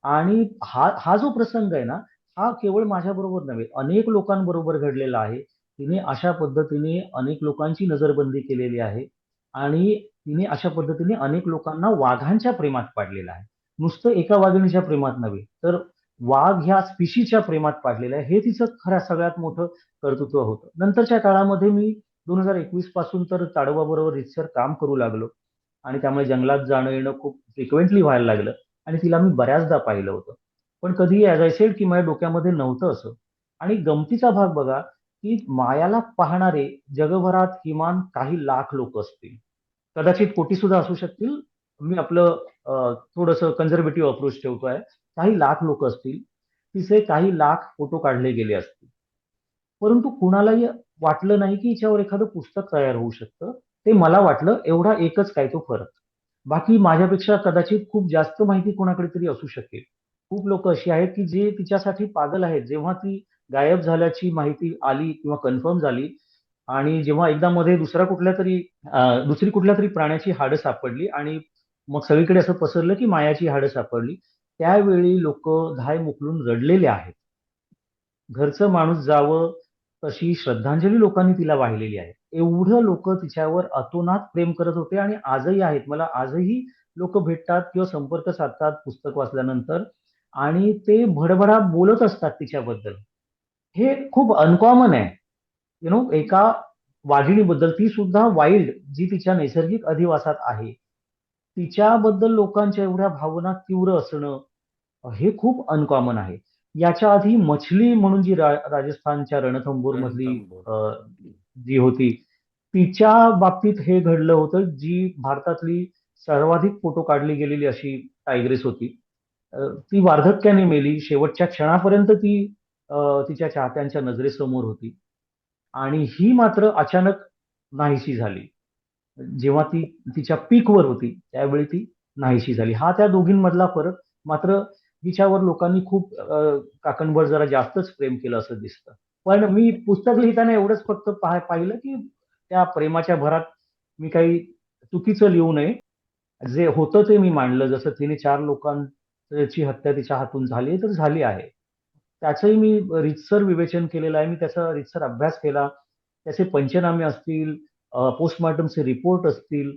आणि हा हा जो प्रसंग आहे ना, हा केवळ माझ्याबरोबर नव्हे, अनेक लोकांबरोबर घडलेला आहे. तिने अशा पद्धतीने अनेक लोकांची नजरबंदी केलेली आहे आणि तिने अशा पद्धतीने अनेक लोकांना वाघांच्या प्रेमात पाडलेलं आहे. नुसतं एका वाघिणीच्या प्रेमात नव्हे, तर वाघ ह्या स्पिशीच्या प्रेमात पाडलेलं आहे. हे तिचं खरं सगळ्यात मोठं कर्तृत्व होतं. नंतरच्या काळामध्ये मी 2021 पासून तर ताडोबाबरोबर रीतसर काम करू लागलो आणि त्यामुळे जंगलात जाणं येणं खूप फ्रिक्वेंटली व्हायला लागलं आणि तिला मी बऱ्याचदा पाहिलं होतं. पण कधी ऍज आय सेड की माझ्या डोक्यामध्ये नव्हतं असं. आणि गमतीचा भाग बघा, की मायाला पाहणारे जगभरात किमान काही लाख लोक असतील, कदाचित कोटी सुद्धा असू शकतील. मी आपलं थोडंसं कन्झर्वेटिव्ह अप्रोच ठेवतोय. काही लाख लोक असतील, तिचे काही लाख फोटो काढले गेले असतील, परंतु कुणालाही वाटलं नाही की हिच्यावर एखादं पुस्तक तयार होऊ शकतं. ते मला वाटलं, एवढा एकच काय तो फरक. बाकी माझ्यापेक्षा कदाचित खूप जास्त माहिती कोणाकडे तरी असू शकेल. खूप लोक अशी आहेत की जे तिच्यासाठी पागल आहेत. जेव्हा ती गायब झाल्याची माहिती आली किंवा कन्फर्म झाली आणि जेव्हा एकदा मध्ये दुसरी कुठल्या तरी प्राण्याची हाडं सापडली आणि मग सगळीकडे असं पसरलं की मायाची हाडं सापडली, त्यावेळी लोक धाय मोकलून रडलेले आहेत. घरचं माणूस जावं तशी श्रद्धांजली लोकांनी तिला वाहिलेली आहे. एवढं लोक तिच्यावर अतोनात प्रेम करत होते आणि आजही आहेत. मला आजही लोक भेटतात किंवा संपर्क साधतात पुस्तक वाचल्यानंतर आणि ते भडभडा बोलत असतात तिच्याबद्दल. हे खूप अनकॉमन आहे. एका वाघिणीबद्दल, ती सुद्धा वाईल्ड, जी तिच्या नैसर्गिक अधिवासात आहे, तिच्याबद्दल लोकांच्या एवढ्या भावना तीव्र असणं, हे खूप अनकॉमन आहे. याच्या आधी मछली म्हणून जी राजस्थानच्या रणथंबोर मधली रणथंबोर. जी होती, तिच्या बाबतीत हे घडलं होतं. जी भारतातली सर्वाधिक फोटो काढली गेलेली अशी टायग्रेस होती. ती वार्धक्याने मेली. शेवटच्या क्षणापर्यंत ती तिच्या चाहत्यांच्या नजरेसमोर होती आणि ही मात्र अचानक नाहीशी झाली. जेव्हा ती तिच्या पीकवर होती त्यावेळी ती नाहीशी झाली. हा त्या दोघींमधला फरक. मात्र हिच्यावर लोकांनी खूप काकणभर जरा जास्तच प्रेम केलं असं दिसतं. पण मी पुस्तक लिहिताना एवढंच फक्त पाहिलं की त्या प्रेमाच्या भरात मी काही चुकीचं लिहू नये. जे होतं ते मी मांडलं. जसं तिने 4 लोकांची हत्या तिच्या हातून झाली तर झाली आहे. त्याचंही मी रीतसर विवेचन केलेलं आहे. मी त्याचा रीतसर अभ्यास केला. त्याचे पंचनामे असतील, पोस्टमॉर्टमचे रिपोर्ट असतील,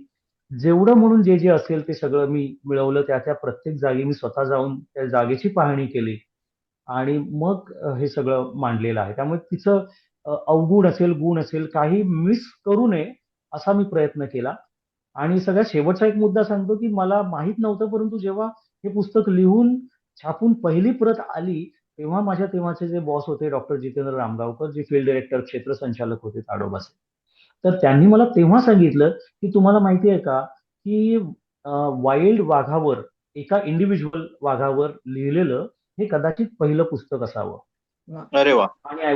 जेवढं म्हणून जे जे असेल ते सगळं मी मिळवलं. त्या प्रत्येक जागी मी स्वतः जाऊन त्या जागेची पाहणी केली आणि मग हे सगळं मांडलेलं आहे. त्यामुळे तिचं अवगुण असेल, गुण असेल, काही मिस करू नये असा मी प्रयत्न केला. आणि सगळ्यात शेवटचा एक मुद्दा सांगतो की मला माहित नव्हतं, परंतु जेव्हा हे पुस्तक लिहून छापून पहिली प्रत आली, तेव्हा माझ्या तेव्हाचे जे बॉस होते डॉक्टर जितेंद्र रामगावकर, जे फील्ड डायरेक्टर क्षेत्र संचालक होते ताडोबाचे, तर त्यांनी मला तेव्हा सांगितलं की तुम्हाला माहिती आहे का की वाईल्ड वाघावर, एका इंडिव्हिज्युअल वाघावर लिहिलेलं हे कदाचित पहिलं पुस्तक असावं. वा. अरे वा. आणि आय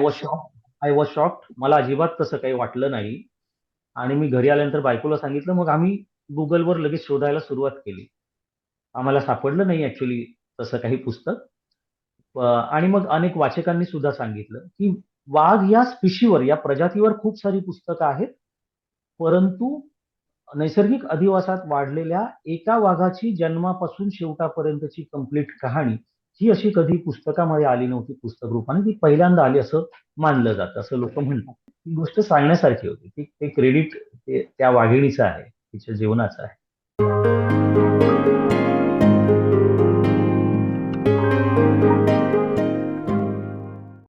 वॉज शॉक्ड. मला अजिबात तसं काही वाटलं नाही. आणि मी घरी आल्यानंतर बायकोला सांगितलं. मग आम्ही गुगलवर लगेच शोधायला सुरुवात केली. आम्हाला सापडलं नाही ऍक्च्युली तसं काही पुस्तक. आणि मग अनेक वाचकांनी सुद्धा सांगितलं की वाघ या स्पिशीवर, या प्रजातीवर खूप सारी पुस्तकं आहेत, परंतु नैसर्गिक अधिवासात वाढलेल्या एका वाघाची जन्मापासून शेवटापर्यंतची कंप्लीट कहाणी ही अशी कधी पुस्तकामध्ये आली नव्हती पुस्तक रूपाने. ती पहिल्यांदा आली असं मानलं जातं, असं लोक म्हणतात. ही गोष्ट सांगण्यासारखी होती. ते क्रेडिट त्या वाघिणीचं आहे, तिच्या जीवनाचं आहे.